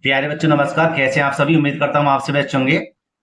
प्यारे बच्चों नमस्कार, कैसे हैं आप सभी। उम्मीद करता हूं आप सभी अच्छे होंगे।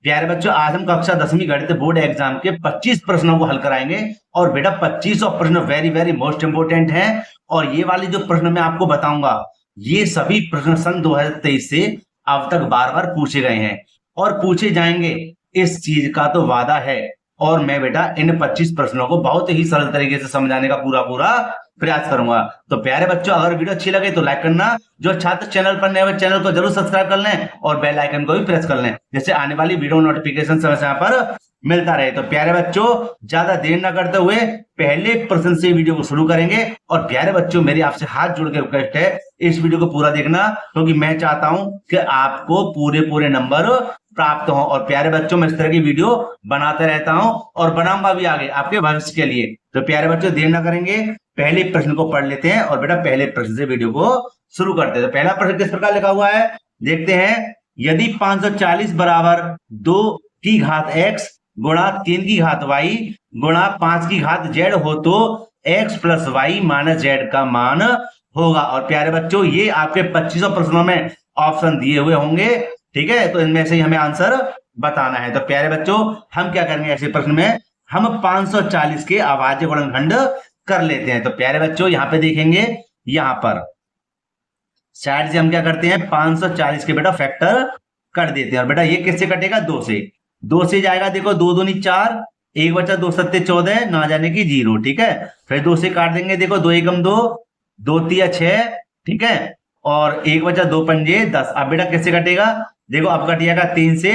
प्यारे बच्चों, आज हम कक्षा 10वीं गणित बोर्ड एग्जाम के 25 प्रश्नों को हल कराएंगे। और बेटा 25 प्रश्न वेरी वेरी मोस्ट इंपोर्टेंट हैं। और ये वाली जो प्रश्न मैं आपको बताऊंगा, ये सभी प्रश्न सन 2023 से अब तक बार बार पूछे गए हैं और पूछे जाएंगे, इस चीज का तो वादा है। और मैं बेटा इन 25 प्रश्नों को बहुत ही सरल तरीके से समझाने का पूरा पूरा प्रयास करूंगा। तो प्यारे बच्चों, अगर वीडियो अच्छी लगे तो लाइक करना, जो छात्र चैनल पर नए हुए चैनल को जरूर सब्सक्राइब कर लें और बेल आइकन को भी प्रेस कर लें, जिससे आने वाली वीडियो नोटिफिकेशन समय समय पर मिलता रहे। तो प्यारे बच्चों, ज्यादा देर न करते हुए पहले प्रश्न से वीडियो को शुरू करेंगे। और प्यारे बच्चों, मेरी आपसे हाथ जोड़ के रिक्वेस्ट है, इस वीडियो को पूरा देखना, क्योंकि मैं चाहता हूं कि आपको पूरे पूरे नंबर प्राप्त हो। और प्यारे बच्चों, मैं इस तरह की वीडियो बनाते रहता हूं और बनाऊंगा भी आगे आपके भविष्य के लिए। तो प्यारे बच्चों, देर न करेंगे, पहले प्रश्न को पढ़ लेते हैं और बेटा पहले प्रश्न से वीडियो को शुरू करते हैं। तो पहला प्रश्न किस प्रकार लिखा हुआ है, देखते हैं। यदि 540 बराबर 2 की घात x गुणा 3 की घात y गुणा 5 की घात z हो तो x plus Y minus Z का मान होगा। और प्यारे बच्चों, ये आपके 25 प्रश्नों में ऑप्शन दिए हुए होंगे, ठीक है। तो इनमें से हमें आंसर बताना है। तो प्यारे बच्चों, हम क्या करेंगे ऐसे प्रश्न में, हम 540 के अभाज्य गुणनखंड कर लेते हैं। तो प्यारे बच्चों, यहां पे देखेंगे, यहां पर साइड से हम क्या करते हैं, 540 के बेटा फैक्टर कर देते हैं। और बेटा ये किससे कटेगा, 2 से। 2 से जाएगा, देखो 2 दूनी 4, 1 बचा 2 सत्ते 14, ना जाने की 0, ठीक है। फिर 2 से काट देंगे, देखो 2 एकम 2, 2 तिया 6, ठीक है। और 1 बचा 2 पंजे 10। अब बेटा किससे कटेगा, देखो अब कटिएगा 3 से।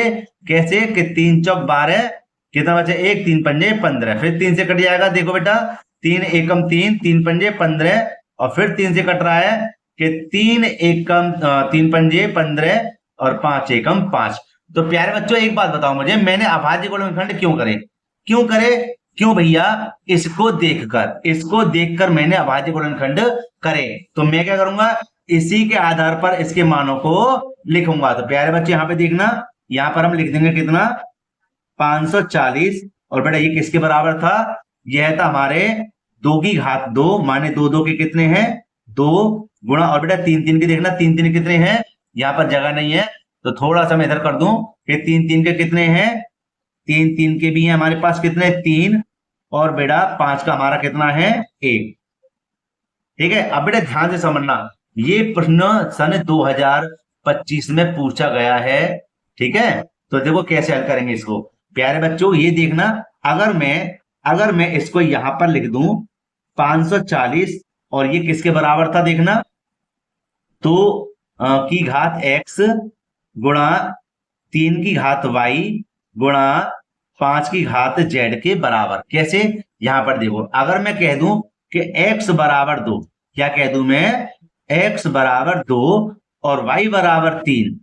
कैसे कि 3 चौक 12, कितना बचा 1, 3 पंजे 15। फिर 3 से कट जाएगा, देखो बेटा 3 एकम 3, 3 पंजे 15। और फिर 3 से कट रहा है कि 3 एकम 3 पंजे 15 और 5 एकम 5। तो प्यारे बच्चों, एक बात बताओ मुझे, मैंने अभाज्य गुणनखंड क्यों करे, क्यों करे, क्यों भैया, इसको देखकर मैंने अभाज्य गुणनखंड करे। तो मैं क्या करूंगा, इसी के आधार पर इसके मानों को लिखूंगा। तो प्यारे बच्चे यहां पे देखना, यहां पर हम लिख देंगे कितना, 540। और बेटा ये किसके बराबर था, यह था हमारे 2 की घात 2, माने 2 2 के कितने हैं 2 गुणा। और बेटा 3 3 के देखना, 3 3 कितने हैं, यहां पर जगह नहीं है तो थोड़ा सा मैं इधर कर दूं कि 3 3 के कितने हैं, 3 3 के भी हैं हमारे पास कितने 3। और बेटा 5 का हमारा कितना है 1, ठीक है। अब बेटा ध्यान से समझना, ये प्रश्न सन 2025 में पूछा गया है, ठीक है। तो देखो कैसे हल करेंगे इसको। प्यारे बच्चों, ये देखना, अगर मैं इसको यहां पर लिख दूं 540, और ये किसके बराबर था देखना, तो की घात x गुणा 3 की घात y गुणा 5 की घात z के बराबर। कैसे, यहां पर देखो, अगर मैं कह दूं कि x बराबर 2, क्या कह दूं मैं, x बराबर 2 और y बराबर 3,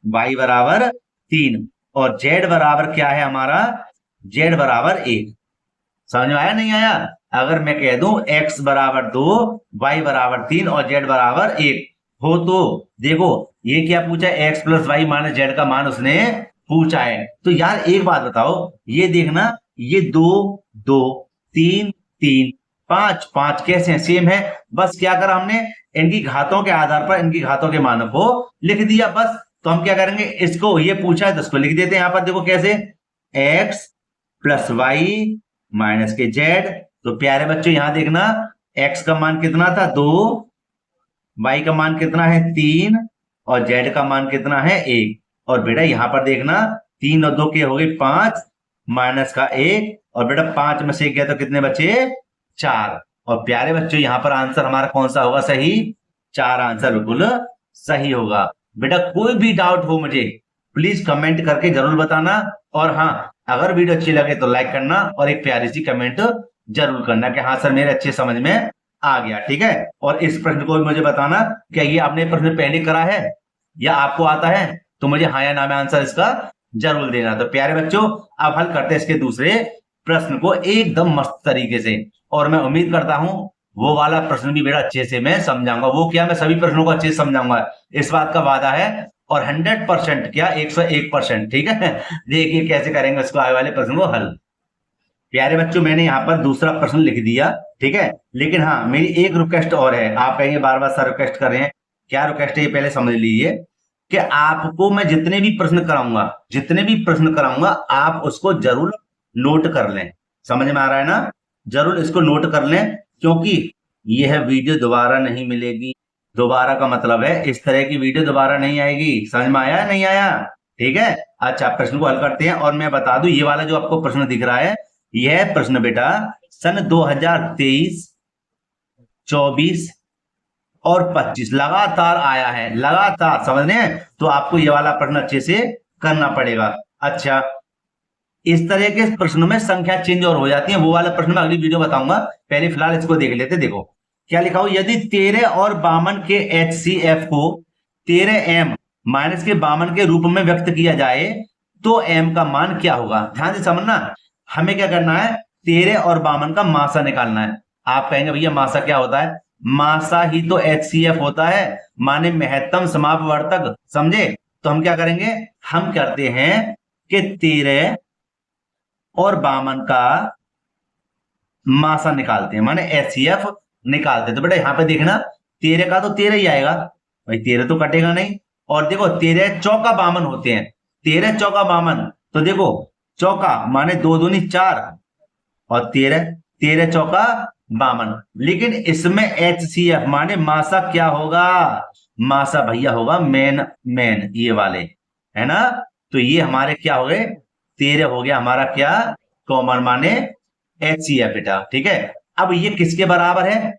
y बराबर 3 और z बराबर क्या है हमारा, z बराबर 1। समझ में आया नहीं आया। अगर मैं कह दूं x बराबर 2, y बराबर 3 और z बराबर 1 हो तो देखो ये क्या पूछा, x plus Y minus Z का मान उसने पूछा है। तो यार एक बात बताओ, ये देखना, ये 2 2 3 3 5 5 कैसे हैं, सेम है। बस क्या करा हमने, इनकी घातों के आधार पर इनकी घातों के मानों को लिख दिया बस। तो हम क्या करेंगे, इसको ये पूछा है तो इसको लिख देते हैं यहां पर। देखो कैसे, x प्लस वाई माइनस के जेड। तो प्यारे बच्चों यहां देखना, x का मान कितना था 2, y का मान कितना है 3 और z का मान कितना है 1। और बेटा यहां पर देखना, 3 और 2 के हो गए 5, माइनस का 1, और बेटा 5 में से गया तो कितने बचे 4। और प्यारे बच्चों यहां पर आंसर हमारा कौन सा होगा, सही, 4 आंसर बिल्कुल सही होगा। बेटा कोई भी डाउट हो मुझे प्लीज कमेंट करके जरूर बताना। और हाँ, अगर वीडियो अच्छी लगे तो लाइक करना और एक प्यारी सी कमेंट जरूर करना कि हाँ सर मेरे अच्छे समझ में आ गया, ठीक है। और इस प्रश्न को भी मुझे बताना, क्या ये आपने प्रश्न पहले करा है या आपको आता है, तो मुझे हाँ या ना में आंसर इसका जरूर देना। तो प्यारे बच्चों, अब हल करते हैं इसके दूसरे प्रश्न को एकदम मस्त तरीके से। और मैं उम्मीद करता हूं वो वाला प्रश्न भी बेटा अच्छे से मैं समझाऊंगा। वो क्या, मैं सभी प्रश्नों को अच्छे से समझाऊंगा, इस बात का वादा है। और 100% क्या, 101%, ठीक है। देखिए कैसे करेंगे उसको, आगे वाले प्रश्न को हल। प्यारे बच्चों, मैंने यहाँ पर दूसरा प्रश्न लिख दिया, ठीक है। लेकिन हाँ, मेरी एक रिक्वेस्ट और है। आप कहेंगे बार बार सर रिक्वेस्ट कर रहे हैं, क्या रिक्वेस्ट है ये पहले समझ लीजिए। कि आपको मैं जितने भी प्रश्न कराऊंगा आप उसको जरूर नोट कर लें। समझ में आ रहा है ना? जरूर इसको नोट कर लें, क्योंकि यह वीडियो दोबारा नहीं मिलेगी। दोबारा का मतलब है इस तरह की वीडियो दोबारा नहीं आएगी। समझ में आया नहीं आया? ठीक है। अच्छा, प्रश्न को हल करते हैं। और मैं बता दूं, ये वाला जो आपको प्रश्न दिख रहा है, यह प्रश्न बेटा सन 2023, 24 और 25 लगातार आया है, लगातार। समझ रहे हैं? तो आपको ये वाला प्रश्न अच्छे से करना पड़ेगा। अच्छा, इस तरह के प्रश्नों में संख्या चेंज और हो जाती है, वो वाला प्रश्न मैं अगली वीडियो बताऊंगा। पहले फिलहाल इसको देख लेते। देखो क्या लिखा हो, यदि 13 और 52 के HCF को 13m माइनस के 52 के रूप में व्यक्त किया जाए तो m का मान क्या होगा? ध्यान से समझना। हमें क्या करना है, 13 और 52 का मासा निकालना है। आप कहेंगे भैया मासा क्या होता है? मासा ही तो HCF होता है, माने महत्तम समापवर्तक। समझे? तो हम क्या करेंगे, हम करते हैं कि 13 और 52 का मासा निकालते हैं, माने HCF निकालते हैं। तो बेटा यहां पे देखना, 13 का तो 13 ही आएगा भाई, 13 तो कटेगा नहीं। और देखो 13 चौका 52 होते हैं, 13 चौका 52। तो देखो चौका माने 2 दूनी 4 और 13 चौका 52। लेकिन इसमें HCF माने मासा क्या होगा? मासा भैया होगा मेन ये वाले, है ना? तो ये हमारे क्या हो गए, 13 हो गया हमारा क्या, कॉमन माने HCF बेटा। ठीक है। अब ये किसके बराबर है?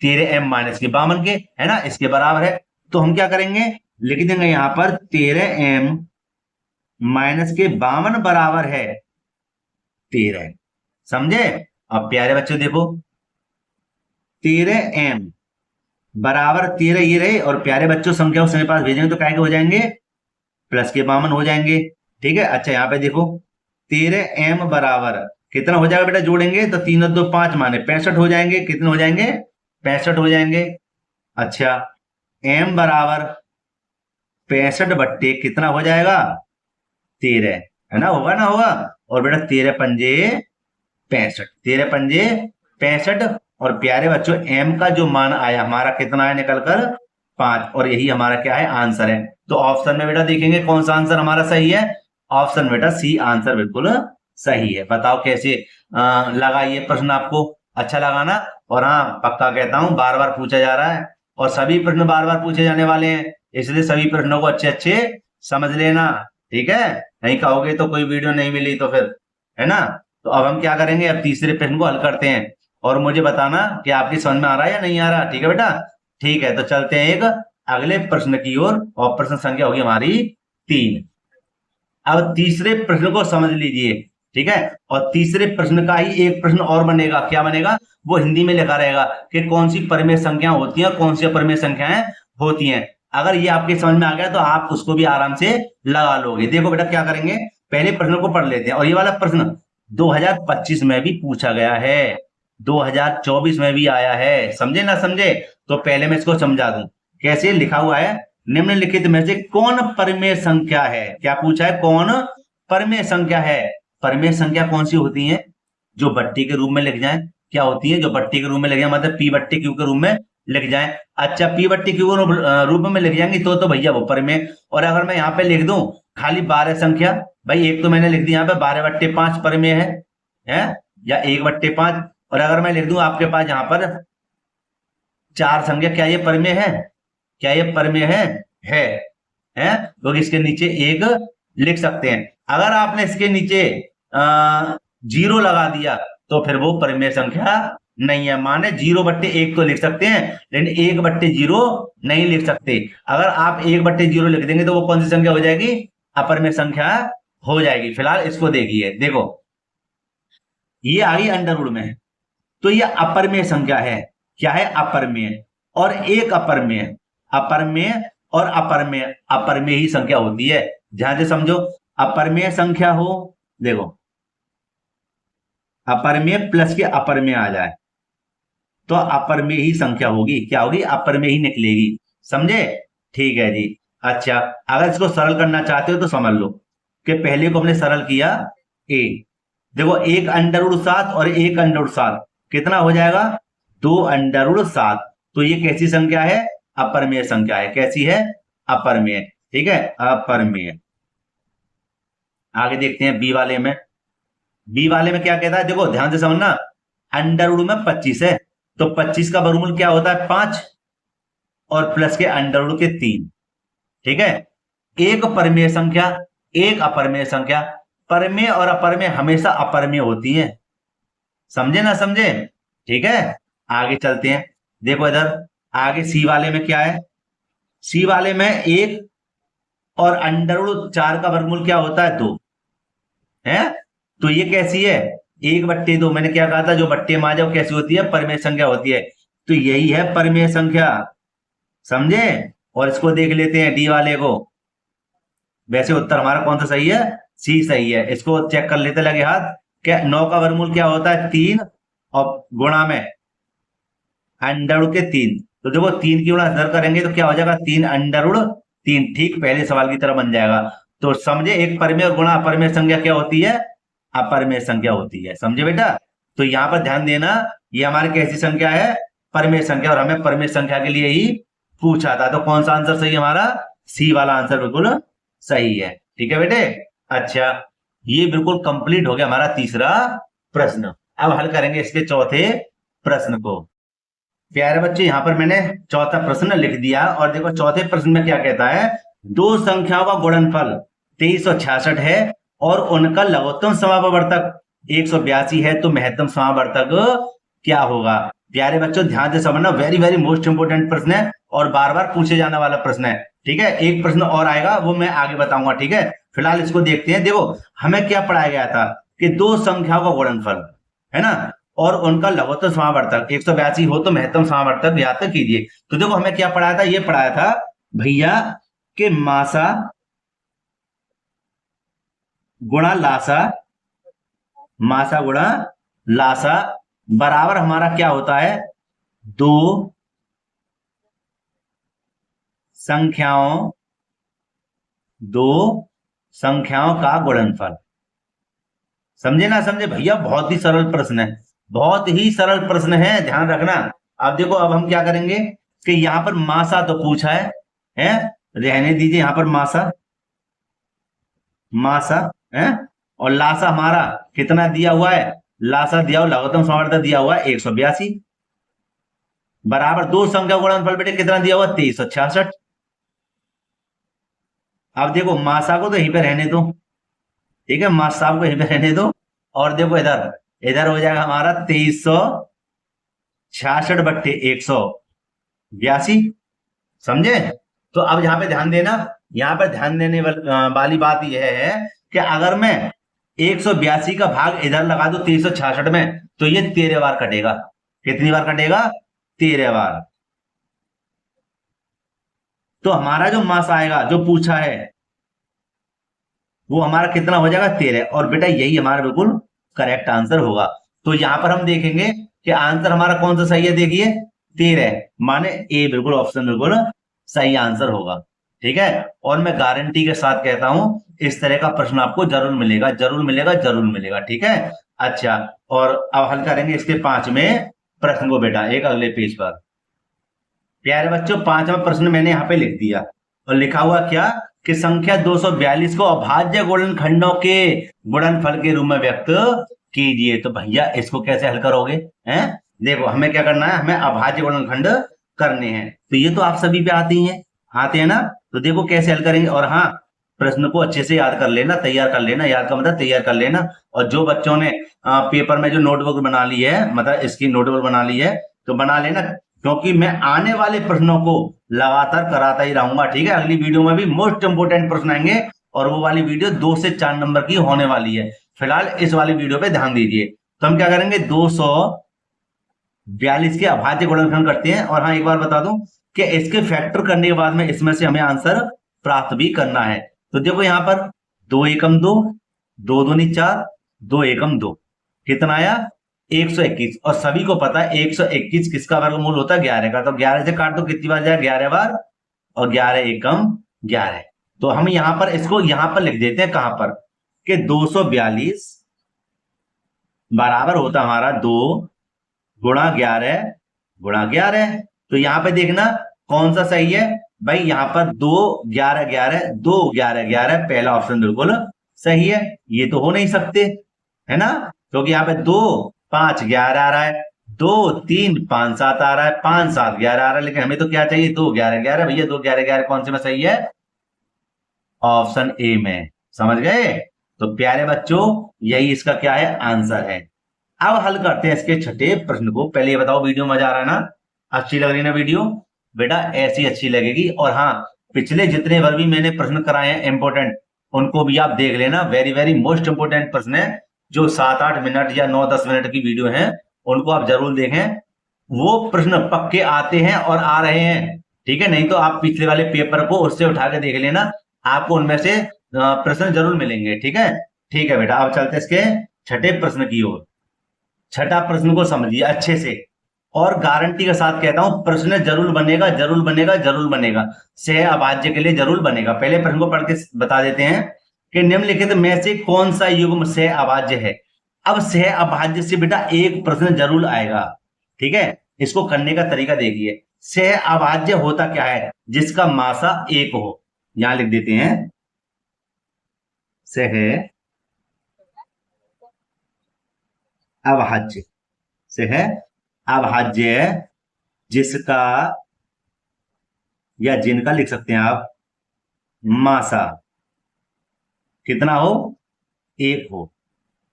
13m माइनस के 52 के, है ना? इसके बराबर है। तो हम क्या करेंगे, लिख देंगे यहां पर 13m माइनस के 52 बराबर है 13। समझे? अब प्यारे बच्चों देखो, 13m बराबर 13 ये रहे, और प्यारे बच्चों संख्या उसके पास भेजेंगे तो क्या हो जाएंगे, प्लस के 52 हो जाएंगे। ठीक है। अच्छा यहाँ पे देखो 13m बराबर कितना हो जाएगा बेटा, जोड़ेंगे तो 3 और 2 5 माने 65 हो जाएंगे। कितने हो जाएंगे? 65 हो जाएंगे। अच्छा, m बराबर 65 बट्टे कितना हो जाएगा, 13, है ना? होगा ना? होगा। और बेटा 13 पंजे 65, 13 पंजे 65। और प्यारे बच्चों m का जो मान आया हमारा कितना है निकलकर 5, और यही हमारा क्या है, आंसर है। तो ऑप्शन में बेटा देखेंगे कौन सा आंसर हमारा सही है। ऑप्शन बेटा सी आंसर बिल्कुल सही है। बताओ कैसे लगा ये प्रश्न? आपको अच्छा लगा ना? और हाँ, पक्का कहता हूं बार बार पूछा जा रहा है, और सभी प्रश्न बार बार पूछे जाने वाले हैं, इसलिए सभी प्रश्नों को अच्छे अच्छे समझ लेना। ठीक है। नहीं कहोगे तो कोई वीडियो नहीं मिली तो फिर, है ना? तो अब हम क्या करेंगे, अब तीसरे प्रश्न को हल करते हैं, और मुझे बताना कि आपकी समझ में आ रहा है या नहीं आ रहा। ठीक है बेटा? ठीक है, तो चलते हैं एक अगले प्रश्न की ओर, और प्रश्न संख्या होगी हमारी 3। अब तीसरे प्रश्न को समझ लीजिए। ठीक है। और तीसरे प्रश्न का ही एक प्रश्न और बनेगा। क्या बनेगा? वो हिंदी में लिखा रहेगा कि कौन सी परिमेय संख्या होती है, कौन सी अपरिमेय संख्याएं होती हैं। अगर ये आपके समझ में आ गया तो आप उसको भी आराम से लगा लोगे। देखो बेटा क्या करेंगे, पहले प्रश्न को पढ़ लेते हैं। और ये वाला प्रश्न 2025 में भी पूछा गया है, 2024 में भी आया है। समझे ना समझे? तो पहले मैं इसको समझा दूं। कैसे लिखा हुआ है, निम्नलिखित में से कौन परिमेय संख्या है। क्या पूछा है, कौन परिमेय संख्या है। परिमेय संख्या कौन सी होती है, जो बट्टी के रूप में लिख जाए। क्या होती है, जो बट्टी के रूप में लिख जाए, मतलब पी बट्टी क्यू के रूप में लिख जाए। अच्छा, पी बट्टी क्यू के रूप में लिख जाएंगे तो भैया वो परिमेय। और अगर मैं यहाँ पे लिख दूं खाली 12 संख्या, भाई एक तो मैंने लिख दी यहाँ पे 12/5 परिमेय है या 1/5। और अगर मैं लिख दूं आपके पास यहाँ पर 4 संख्या, क्या ये परिमेय है? क्या ये परिमेय है? तो इसके नीचे एक लिख सकते हैं। अगर आपने इसके नीचे 0 लगा दिया तो फिर वो परिमेय संख्या नहीं है। माने 0/1 तो लिख सकते हैं, लेकिन 1/0 नहीं लिख सकते। अगर आप 1/0 लिख देंगे तो वो कौन सी संख्या हो जाएगी, अपरिमेय संख्या हो जाएगी। फिलहाल इसको देखिए, देखो ये आ गई अंडरवुड में, तो ये अपरिमेय संख्या है। क्या है, अपरिमेय। और एक अपरिमेय, अपरिमेय और अपरिमेय, अपरिमेय ही संख्या होती है। ध्यान से समझो, अपरिमेय संख्या हो, देखो अपरिमेय प्लस के अपरिमेय आ जाए तो अपरिमेय ही संख्या होगी। क्या होगी, अपरिमेय ही निकलेगी। समझे? ठीक है जी। अच्छा, अगर इसको सरल करना चाहते हो तो समझ लो कि पहले को हमने सरल किया a, देखो 1√7 और 1√7 कितना हो जाएगा, 2√7। तो ये कैसी संख्या है, अपरिमेय संख्या है। कैसी है, अपरिमेय। ठीक है, अपरिमेय। आगे देखते हैं बी वाले में। बी वाले में क्या कहता है, देखो ध्यान से समझना, अंडर रूट में 25 है, तो 25 का वर्गमूल क्या होता है 5, और प्लस के अंडर रूट के 3। ठीक है, एक परिमेय संख्या, एक अपरिमेय संख्या। परिमेय और अपरिमेय हमेशा अपरिमेय होती है, समझे ना समझे। ठीक है, आगे चलते हैं। देखो इधर आगे सी वाले में क्या है, सी वाले में 1 और अंडर रूट 4 का वर्गमूल क्या होता है 2 है। तो ये कैसी है, 1/2। मैंने क्या कहा था, जो बट्टे में आ जाए वो कैसी होती है, परिमेय संख्या होती है। तो यही है परिमेय संख्या, समझे। और इसको देख लेते हैं डी वाले को। वैसे उत्तर हमारा कौन सा सही है, सी सही है। इसको चेक कर लेते लगे हाथ। क्या 9 का वर्गमूल क्या होता है 3, और गुणा में अंडर रूट के 3। तो देखो 3 की गुणा इधर करेंगे तो क्या हो जाएगा 3 अंडर रूट 3, ठीक पहले सवाल की तरह बन जाएगा। तो समझे, एक परिमेय और गुणा अपरिमेय संख्या क्या होती है, अपरिमेय संख्या होती है, समझे बेटा। तो यहाँ पर ध्यान देना, ये हमारी कैसी संख्या है, परिमेय संख्या, और हमें परिमेय संख्या के लिए ही पूछा था। तो कौन सा आंसर सही है हमारा, सी वाला आंसर बिल्कुल सही है। ठीक है बेटे। अच्छा, ये बिल्कुल कंप्लीट हो गया हमारा तीसरा प्रश्न। अब हल करेंगे इसके चौथे प्रश्न को। प्यारे बच्चे, यहां पर मैंने चौथा प्रश्न लिख दिया, और देखो चौथे प्रश्न में क्या कहता है, दो संख्याओं का गुणनफल 2366 है और उनका लघुत्तम समापवर्तक 182 है, तो महत्तम समापवर्तक क्या होगा। प्यारे बच्चों ध्यान से समझना, वेरी वेरी मोस्ट इंपोर्टेंट प्रश्न है और बार बार पूछे जाने वाला प्रश्न है। ठीक है, एक प्रश्न और आएगा वो मैं आगे बताऊंगा। ठीक है, फिलहाल इसको देखते हैं। देखो हमें क्या पढ़ाया गया था कि दो संख्याओं का गुणनफल है ना, और उनका लघुत्तम समावर्तक 182 हो तो महत्तम समावर्तक याद तक कीजिए। तो देखो हमें क्या पढ़ाया था, ये पढ़ाया था भैया कि मासा गुणा लासा, मासा गुणा लासा बराबर हमारा क्या होता है, दो संख्याओं का गुणनफल। समझे ना समझे भैया, बहुत ही सरल प्रश्न है, बहुत ही सरल प्रश्न है, ध्यान रखना। अब देखो अब हम क्या करेंगे कि यहां पर मासा तो पूछा है रहने दीजिए, यहां पर मासा है, और लासा हमारा कितना दिया हुआ है, लासा दिया हुआ लघुत्तम समावर्तक दिया हुआ है 182 बराबर दो संख्या गुणनफल बेटे कितना दिया हुआ 2366। अब देखो मासा को तो यहीं पे रहने दो, ठीक है, मासा को यहीं पे रहने दो, और देखो इधर इधर हो जाएगा हमारा 2366/182, समझे। तो अब यहाँ पे ध्यान देना, यहाँ पे ध्यान देने वाली बात यह है कि अगर मैं 182 का भाग इधर लगा दूं 366 में, तो ये 13 बार कटेगा। कितनी बार कटेगा, 13 बार। तो हमारा जो मास आएगा जो पूछा है वो हमारा कितना हो जाएगा 13, और बेटा यही हमारा बिल्कुल करेक्ट आंसर होगा। तो यहां पर हम देखेंगे कि आंसर हमारा कौन सा सही है, देखिए 13, माने ए बिल्कुल ऑप्शन बिल्कुल सही आंसर होगा। ठीक है, और मैं गारंटी के साथ कहता हूं इस तरह का प्रश्न आपको जरूर मिलेगा, जरूर मिलेगा, जरूर मिलेगा। ठीक है, अच्छा, और अब हल करेंगे इसके 5वें प्रश्न को बेटा, एक अगले पेज पर। प्यारे बच्चों 5वां प्रश्न मैंने यहाँ पे लिख दिया, और लिखा हुआ क्या कि संख्या 242 को अभाज्य गुणनखंडों के गुणनफल के रूप में व्यक्त कीजिए। तो भैया इसको कैसे हल करोगे, हैं? देखो हमें क्या करना है, हमें अभाज्य गुणनखंड करने हैं। तो ये तो आप सभी पे आते हैं ना। तो देखो कैसे हल करेंगे, और हाँ प्रश्न को अच्छे से याद कर लेना, तैयार कर लेना, याद का मतलब तैयार कर लेना। और जो बच्चों ने पेपर में जो नोटबुक बना ली है, मतलब इसकी नोटबुक बना ली है, तो बना लेना, क्योंकि मैं आने वाले प्रश्नों को लगातार कराता ही रहूंगा। ठीक है, अगली वीडियो में भी मोस्ट इंपोर्टेंट प्रश्न आएंगे, और वो वाली वीडियो 2 से 4 नंबर की होने वाली है। फिलहाल इस वाली वीडियो पे ध्यान दीजिए। तो हम क्या करेंगे, 242 के अभाज्य गुणनखंड करते हैं। और हाँ एक बार बता दूं कि इसके फैक्टर करने के बाद में इसमें से हमें आंसर प्राप्त भी करना है। तो देखो यहाँ पर 2 एकम 2, 2 दूनी 4, 2 एकम 2, कितना आया 121। और सभी को पता है 121 किसका वर्गमूल होता है 11 का। तो 11 से काट दो, कितनी बार जाए 11 बार, और 11 एकम 11। तो हम यहां पर इसको यहां पर लिख देते हैं, कहां पर कि 242 बराबर होता हमारा 2 गुणा 11 गुणा 11। तो यहां पे देखना कौन सा सही है, भाई यहाँ पर 2 11 11 2 11 11, पहला ऑप्शन बिल्कुल सही है। ये तो हो नहीं सकते, है ना, क्योंकि यहाँ पे 2 5 11 आ रहा है, 2 3 5 7 आ रहा है, 5 7 11 आ रहा है, लेकिन हमें तो क्या चाहिए, 2 11 11। भैया 2 11 11 कौन से में सही है, ऑप्शन ए में। समझ गए? तो प्यारे बच्चों, यही इसका क्या है, आंसर है। अब हल करते हैं इसके छठे प्रश्न को। पहले ये बताओ, वीडियो मजा आ रहा है ना, अच्छी लग रही है ना वीडियो? बेटा ऐसी अच्छी लगेगी। और हाँ, पिछले जितने बार भी मैंने प्रश्न कराए हैं इंपोर्टेंट, उनको भी आप देख लेना। वेरी वेरी मोस्ट इंपोर्टेंट प्रश्न है, जो 7-8 मिनट या 9-10 मिनट की वीडियो है, उनको आप जरूर देखें। वो प्रश्न पक्के आते हैं और आ रहे हैं, ठीक है? नहीं तो आप पिछले वाले पेपर को उससे उठा के देख लेना, आपको उनमें से प्रश्न जरूर मिलेंगे। ठीक है? ठीक है बेटा, अब चलते इसके छठे प्रश्न की ओर। छठा प्रश्न को समझिए अच्छे से, और गारंटी के साथ कहता हूं, प्रश्न जरूर बनेगा, जरूर बनेगा, जरूर बनेगा। सह अभाज्य के लिए जरूर बनेगा। पहले प्रश्न को पढ़ के बता देते हैं कि निम्नलिखित में से कौन सा युग्म सह अभाज्य है। अब सह अभाज्य से बेटा एक प्रश्न जरूर आएगा, ठीक है? इसको करने का तरीका देखिए। सह अभाज्य होता क्या है, जिसका मासा एक हो। यहां लिख देते हैं, सह अभाज्य। सह अभाज्य जिसका या जिनका लिख सकते हैं आप, मासा कितना हो, एक हो,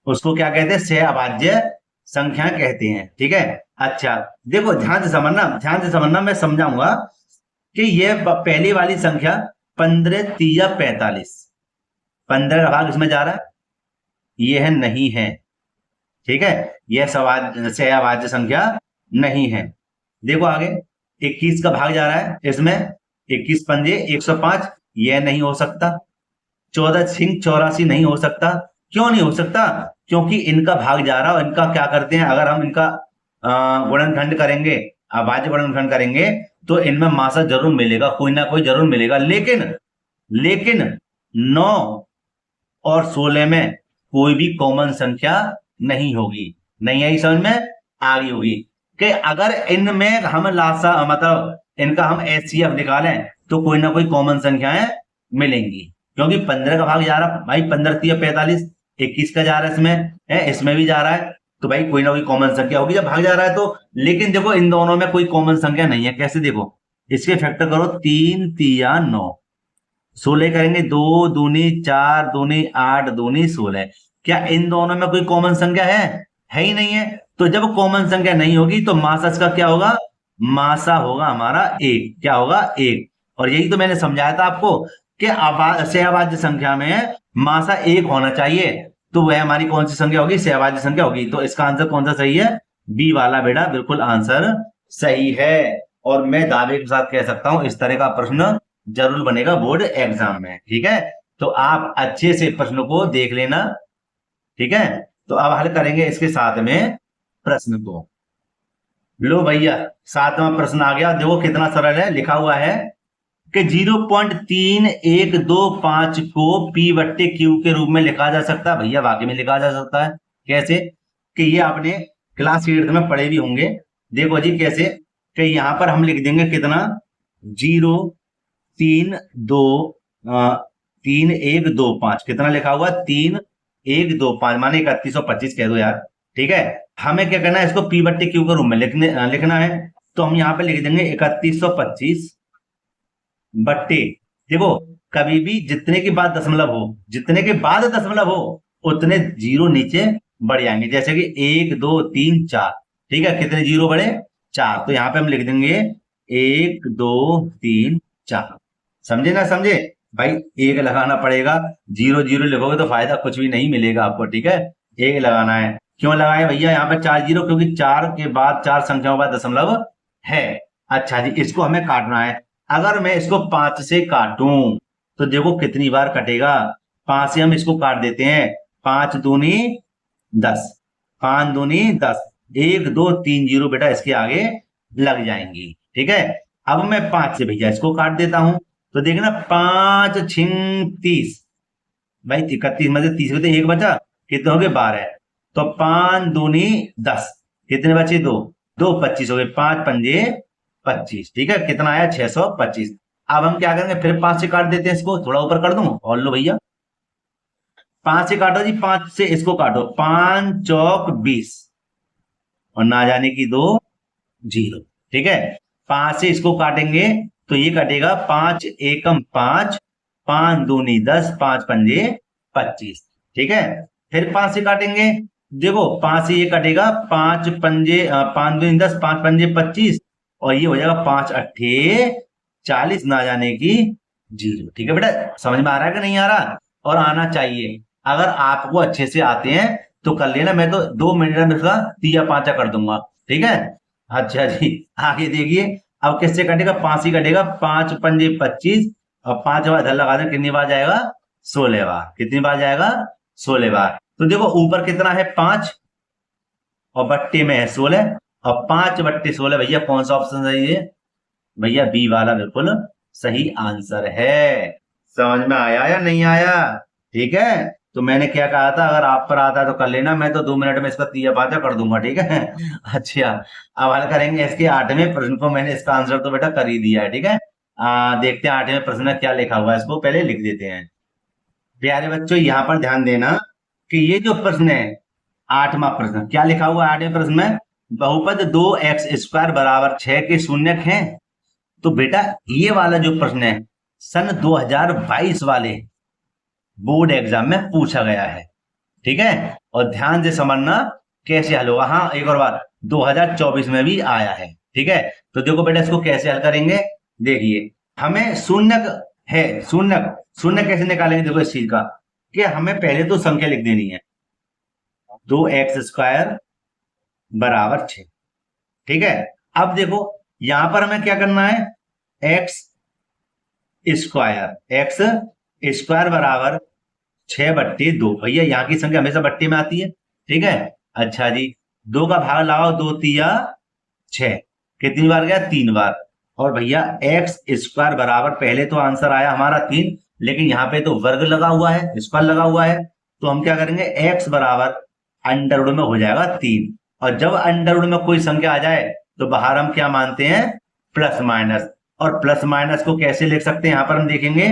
उसको क्या कहते हैं, सह अभाज्य संख्या कहते हैं। ठीक है? अच्छा देखो, ध्यान से समझना, ध्यान से समझना, मैं समझाऊंगा कि ये पहली वाली संख्या 15 3 45, 15 का भाग इसमें जा रहा है, ये है नहीं है। ठीक है? यह सह अभाज्य संख्या नहीं है। देखो आगे, 21 का भाग जा रहा है इसमें, 21 पंजे 105, यह नहीं हो सकता। 14 सिंह 84 नहीं हो सकता। क्यों नहीं हो सकता? क्योंकि इनका भाग जा रहा है, और इनका क्या करते हैं, अगर हम इनका गुणनखंड करेंगे, अभाज्य गुणनखंड करेंगे, तो इनमें मासा जरूर मिलेगा, कोई ना कोई जरूर मिलेगा। लेकिन 9 और 16 में कोई भी कॉमन संख्या नहीं होगी। नहीं आई समझ में? आ गई होगी कि अगर इनमें हम लासा मतलब इनका हम एचसीएफ निकालें, तो कोई ना कोई कॉमन संख्याएं मिलेंगी। क्योंकि 15 का भाग जा रहा भाई, 15 3 45, 21 का जा रहा है इसमें है, इसमें भी जा रहा है, तो भाई कोई ना कोई कॉमन संख्या होगी जब भाग जा रहा है तो। लेकिन देखो इन दोनों में कोई कॉमन संख्या नहीं है। कैसे? देखो, इसके फैक्टर करो, 3 3 9, 16 करेंगे, 2 दूनी 4 दूनी 8 दूनी 16। क्या इन दोनों में कोई कॉमन संख्या है ही नहीं है। तो जब कॉमन संख्या नहीं होगी तो मासा का क्या होगा, मासा होगा हमारा एक। क्या होगा? एक। और यही तो मैंने समझाया था आपको कि सहभाज्य संख्या में मासा एक होना चाहिए, तो वह हमारी कौन सी संख्या होगी, सहभाज्य संख्या होगी। तो इसका आंसर कौन सा सही है, बी वाला बेटा बिल्कुल आंसर सही है। और मैं दावे के साथ कह सकता हूं, इस तरह का प्रश्न जरूर बनेगा बोर्ड एग्जाम में। ठीक है? तो आप अच्छे से प्रश्न को देख लेना। ठीक है? तो अब हल करेंगे इसके साथ में प्रश्न को। लो भैया, 7वां प्रश्न आ गया। देखो कितना सरल है, लिखा हुआ है कि 0.3125 को P बट्टे Q के रूप में लिखा जा सकता है। भैया वाकई में लिखा जा सकता है। कैसे? कि ये आपने क्लास 8 में पढ़े भी होंगे। देखो जी कैसे, कि यहां पर हम लिख देंगे कितना, 0 3 2 3 1 2 5। कितना लिखा हुआ, 3 1 2 5, माने 3125 कह दो यार। ठीक है? हमें क्या करना है, इसको P बट्टे Q के रूप में लिखना है। तो हम यहाँ पे लिख देंगे 3125 बट्टे, देखो कभी भी जितने के बाद दशमलव हो, जितने के बाद दशमलव हो, उतने जीरो नीचे बढ़ जाएंगे। जैसे कि 1 2 3 4। ठीक है? कितने जीरो बढ़े, 4। तो यहाँ पे हम लिख देंगे 1 2 3 4। समझे ना समझे भाई? एक लगाना पड़ेगा, 0 0 लिखोगे तो फायदा कुछ भी नहीं मिलेगा आपको। ठीक है? एक लगाना है। क्यों लगाए भैया यहाँ पे 4 0? क्योंकि 4 के बाद 4 संख्याओं के बाद दशमलव है। अच्छा जी, इसको हमें काटना है। अगर मैं इसको 5 से काटूं तो देखो कितनी बार कटेगा। 5 से हम इसको काट देते हैं, 5 दूनी 10, 5 दूनी 10, 1 2 3 0 बेटा इसके आगे लग जाएंगी। ठीक है? अब मैं 5 से भैया इसको काट देता हूं, तो देखना 5 6 30, भाई 31 में से 30 में तो 1 बचा, कितने हो गए 12। तो 5 दूनी 10, कितने बचे 2 2 25 हो गए, 5 पंजे 25। ठीक है? कितना आया 625। अब हम क्या करेंगे, फिर 5 से काट देते हैं इसको, थोड़ा ऊपर कर दूं और लो भैया 5 से काटो जी, 5 से इसको काटो, 5 चौक 20 और ना जाने की 2 0। ठीक है, 5 से इसको काटेंगे तो ये कटेगा 5 एकम 5, 5 दूनी 10, 5 पंजे 25। ठीक है, फिर 5 से काटेंगे, देखो 5 से ये कटेगा, 5 पंजे 5 दूनी 10, 5 पंजे 25 और ये हो जाएगा 5 अट्ठे 40, ना जाने की 0। ठीक है बेटा, समझ में आ रहा है कि नहीं आ रहा? और आना चाहिए। अगर आपको अच्छे से आते हैं तो कर लेना, मैं तो 2 मिनट में इसका तिया पांचा कर दूंगा। ठीक है, अच्छा जी, आगे देखिए अब किससे कटेगा, 5 ही कटेगा, 5 पंजे 25 और 5 बार इधर लगा दें, कितनी बार जाएगा, 16 बार। कितनी बार जाएगा, 16 बार। तो देखो ऊपर कितना है 5 और बट्टे में है 16 और 5 बट्टे 16, भैया कौन सा ऑप्शन सही है, भैया बी वाला बिल्कुल सही आंसर है। समझ में आया या नहीं आया? ठीक है, तो मैंने क्या कहा था, अगर आप पर आता है तो कर लेना, मैं तो 2 मिनट में इसका तिया पाचा कर दूंगा। ठीक है अच्छा, अब हल करेंगे इसके 8वें प्रश्न को। मैंने इसका आंसर तो बेटा कर ही दिया है। ठीक है, देखते हैं 8वें प्रश्न में क्या लिखा हुआ है, इसको पहले लिख देते हैं। प्यारे बच्चों यहाँ पर ध्यान देना कि ये जो प्रश्न है 8वां प्रश्न, क्या लिखा हुआ है 8वें प्रश्न में, बहुपद 2x² बराबर 6 के शून्यक हैं। तो बेटा ये वाला जो प्रश्न है सन 2022 वाले बोर्ड एग्जाम में पूछा गया है। ठीक है, और ध्यान से समझना कैसे हल होगा। हाँ एक और बात, 2024 में भी आया है। ठीक है, तो देखो बेटा इसको कैसे हल करेंगे, देखिए हमें शून्यक है, शून्यक शून्य कैसे निकालेंगे, देखो इस चीज का कि हमें पहले तो संख्या लिख देनी है 2x² बराबर 6। ठीक है, अब देखो यहां पर हमें क्या करना है, x स्क्वायर बराबर 6 बट्टे 2। भैया यहाँ की संख्या हमेशा बट्टे में आती है। ठीक है, अच्छा जी, 2 का भाग लगाओ, 2 तिया 6, कितनी बार गया, 3 बार। और भैया एक्स स्क्वायर बराबर, पहले तो आंसर आया हमारा 3, लेकिन यहाँ पे तो वर्ग लगा हुआ है, स्क्वायर लगा हुआ है, तो हम क्या करेंगे, एक्स बराबर अंडरवुड में हो जाएगा 3। और जब अंडरवुड में कोई संख्या आ जाए तो बाहर हम क्या मानते हैं, प्लस माइनस। और प्लस माइनस को कैसे लिख सकते हैं, यहां पर हम देखेंगे,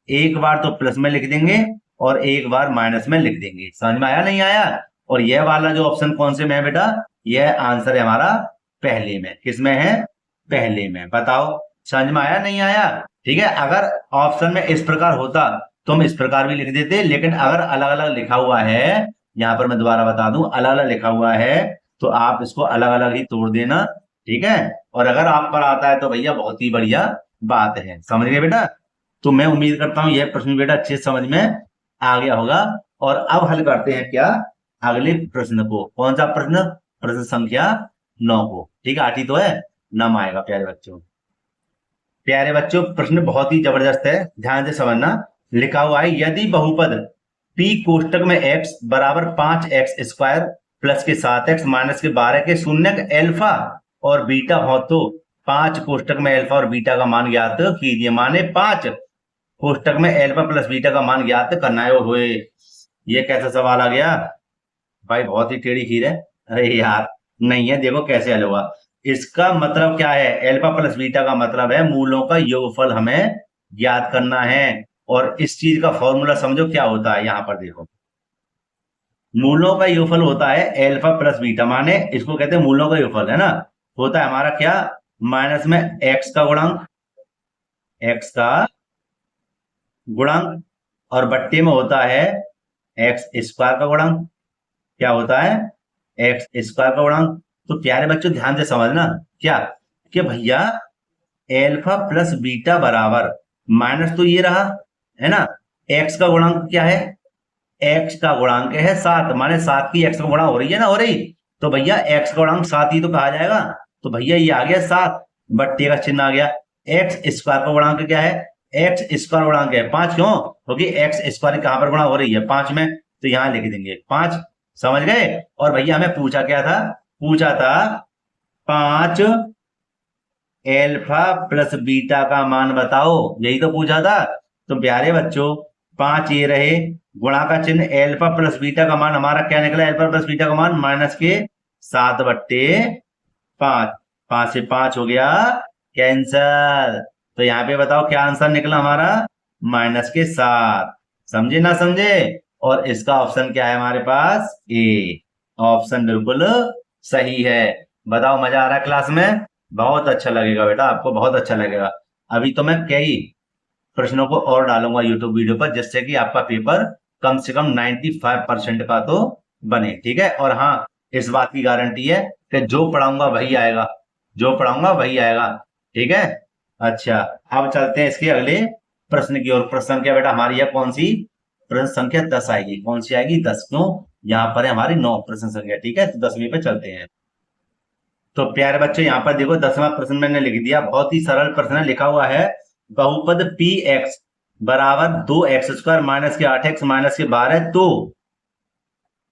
एक बार तो प्लस में लिख देंगे और एक बार माइनस में लिख देंगे। समझ में आया नहीं आया? और यह वाला जो ऑप्शन कौन से में है बेटा, यह आंसर है हमारा पहले में। किसमें है, पहले में। बताओ समझ में आया नहीं आया? ठीक है, अगर ऑप्शन में इस प्रकार होता तो हम इस प्रकार भी लिख देते, लेकिन अगर अलग अलग लिखा हुआ है, यहां पर मैं दोबारा बता दूं, अलग अलग लिखा हुआ है तो आप इसको अलग अलग ही तोड़ देना। ठीक है, और अगर आप पर आता है तो भैया बहुत ही बढ़िया बात है। समझ गए बेटा? तो मैं उम्मीद करता हूं यह प्रश्न बेटा अच्छे समझ में आ गया होगा। और अब हल करते हैं क्या, अगले प्रश्न को। कौन सा प्रश्न, प्रश्न संख्या 9 को। ठीक है, 8 ही तो है, 9 आएगा प्यारे बच्चों। प्यारे बच्चों प्रश्न बहुत ही जबरदस्त है, ध्यान से समझना। लिखा हुआ है, यदि बहुपद p कोष्टक में x बराबर 5x² प्लस के 7x माइनस के 12 के शून्यक अल्फा और बीटा हो तो 5 कोष्टक में अल्फा और बीटा का मान ज्ञात कीजिए। माने 5 कोष्टक में अल्फा प्लस बीटा का मान ज्ञात करना है। हुए ये कैसा सवाल आ गया भाई, बहुत ही टेढ़ी खीर है। अरे यार नहीं है, देखो कैसे हल होगा। इसका मतलब क्या है, अल्फा प्लस बीटा का मतलब है मूलों का योगफल हमें ज्ञात करना है। और इस चीज का फॉर्मूला समझो क्या होता है, यहां पर देखो, मूलों का योगफल होता है अल्फा प्लस बीटा, माने इसको कहते हैं मूलों का योगफल, है ना। होता है हमारा क्या, माइनस में एक्स का गुणांक और बट्टे में होता है एक्स स्क्वायर का गुणांक। क्या होता है, एक्स स्क्वायर का गुणांक। तो प्यारे बच्चों ध्यान से समझना क्या, कि भैया एल्फा प्लस बीटा बराबर माइनस तो ये रहा, है ना। एक्स का गुणांक क्या है, एक्स का गुणांक है 7, माने 7 की एक्स का गुणा हो रही है ना, हो रही। तो भैया एक्स का गुणांक 7 ही तो कहा जाएगा। तो भैया ये आ गया 7, बट्टे का चिन्ह आ गया। एक्स स्क्वायर का गुणांक क्या है, एक्स स्क्वायर गुणांक है 5, क्यों, क्योंकि एक्स स्क्वायर कहां पर गुणा हो रही है, 5 में, तो यहां लिख देंगे 5। समझ गए? और भैया हमें पूछा क्या था, पूछा था 5 एल्फा प्लस बीटा का मान बताओ, यही तो पूछा था। तो प्यारे बच्चों 5 ये रहे, गुणा का चिन्ह, एल्फा प्लस बीटा का मान हमारा क्या निकला, एल्फा प्लस बीटा का मान माइनस के 7/5। 5 से 5 हो गया कैंसर, तो यहाँ पे बताओ क्या आंसर निकला हमारा, -7। समझे ना समझे? और इसका ऑप्शन क्या है हमारे पास, ए। ऑप्शन बिल्कुल सही है। बताओ मजा आ रहा है क्लास में? बहुत अच्छा लगेगा बेटा, आपको बहुत अच्छा लगेगा। अभी तो मैं कई प्रश्नों को और डालूंगा यूट्यूब वीडियो पर, जिससे कि आपका पेपर कम से कम 95% का तो बने। ठीक है, और हाँ, इस बात की गारंटी है कि जो पढ़ाऊंगा वही आएगा, जो पढ़ाऊंगा वही आएगा। ठीक है। अच्छा, अब चलते हैं इसके अगले प्रश्न की ओर। प्रश्न संख्या बेटा हमारी है कौन सी? प्रश्न संख्या 10 आएगी। कौन सी आएगी? 10। क्यों? यहाँ पर है हमारी 9 प्रश्न संख्या। ठीक है, तो 10वीं पे चलते हैं। तो प्यारे बच्चों, यहाँ पर देखो 10वां प्रश्न मैंने लिख दिया। बहुत ही सरल प्रश्न है। लिखा हुआ है बहुपद पी एक्स बराबर 2x² माइनस के 8x माइनस के 12 तो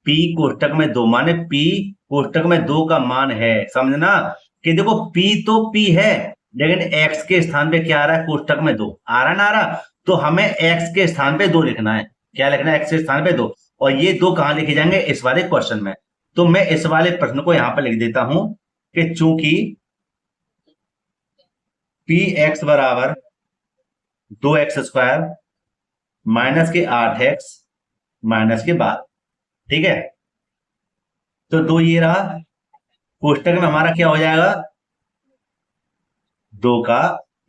पी कोष्टक में 2, माने पी कोष्टक में 2 का मान है। समझना कि देखो पी तो पी है, लेकिन एक्स के स्थान पे क्या आ रहा है? कोष्टक में 2 आ रहा ना, आ रहा। तो हमें एक्स के स्थान पे 2 लिखना है। क्या लिखना है? एक्स के स्थान पे 2। और ये 2 कहां लिखे जाएंगे? इस वाले क्वेश्चन में। तो मैं इस वाले प्रश्न को यहां पर लिख देता हूं कि चूंकि पी एक्स बराबर 2x² माइनस के 8x माइनस के 12। ठीक है, तो 2 ये रहा। कोष्टक में हमारा क्या हो जाएगा? 2 का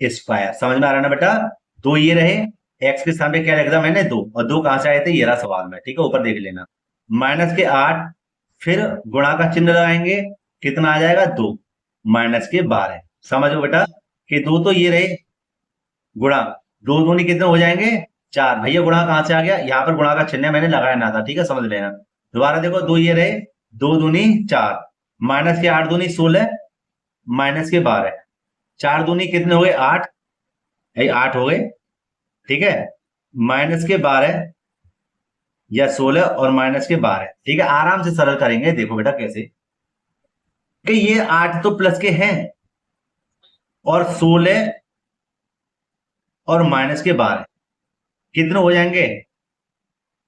स्क्वायर। समझ में आ रहा ना बेटा? 2 ये रहे, एक्स के स्थान पे क्या लिख दिया मैंने? 2। और 2 कहां से आए थे? ये रहा सवाल में। ठीक है, ऊपर देख लेना। माइनस के 8, फिर गुणा का चिन्ह लगाएंगे। कितना आ जाएगा? 2 माइनस के 12। समझो बेटा कि 2 तो ये रहे, गुणा 2 दूनी कितने हो जाएंगे? 4। भैया गुणा कहां से आ गया? यहाँ पर गुणा का चिन्ह मैंने लगाया ना था। ठीक है, समझ लेना। दोबारा देखो, 2 ये रहे, 2 दूनी 4, माइनस के 8 दूनी 16 माइनस के 12, 4 दूनी कितने हो गए? 8। 8 हो गए। ठीक है, माइनस के 12 या 16 और माइनस के 12। ठीक है, आराम से सरल करेंगे। देखो बेटा कैसे, कि ये 8 तो प्लस के हैं, और 16 और माइनस के 12 कितने हो जाएंगे?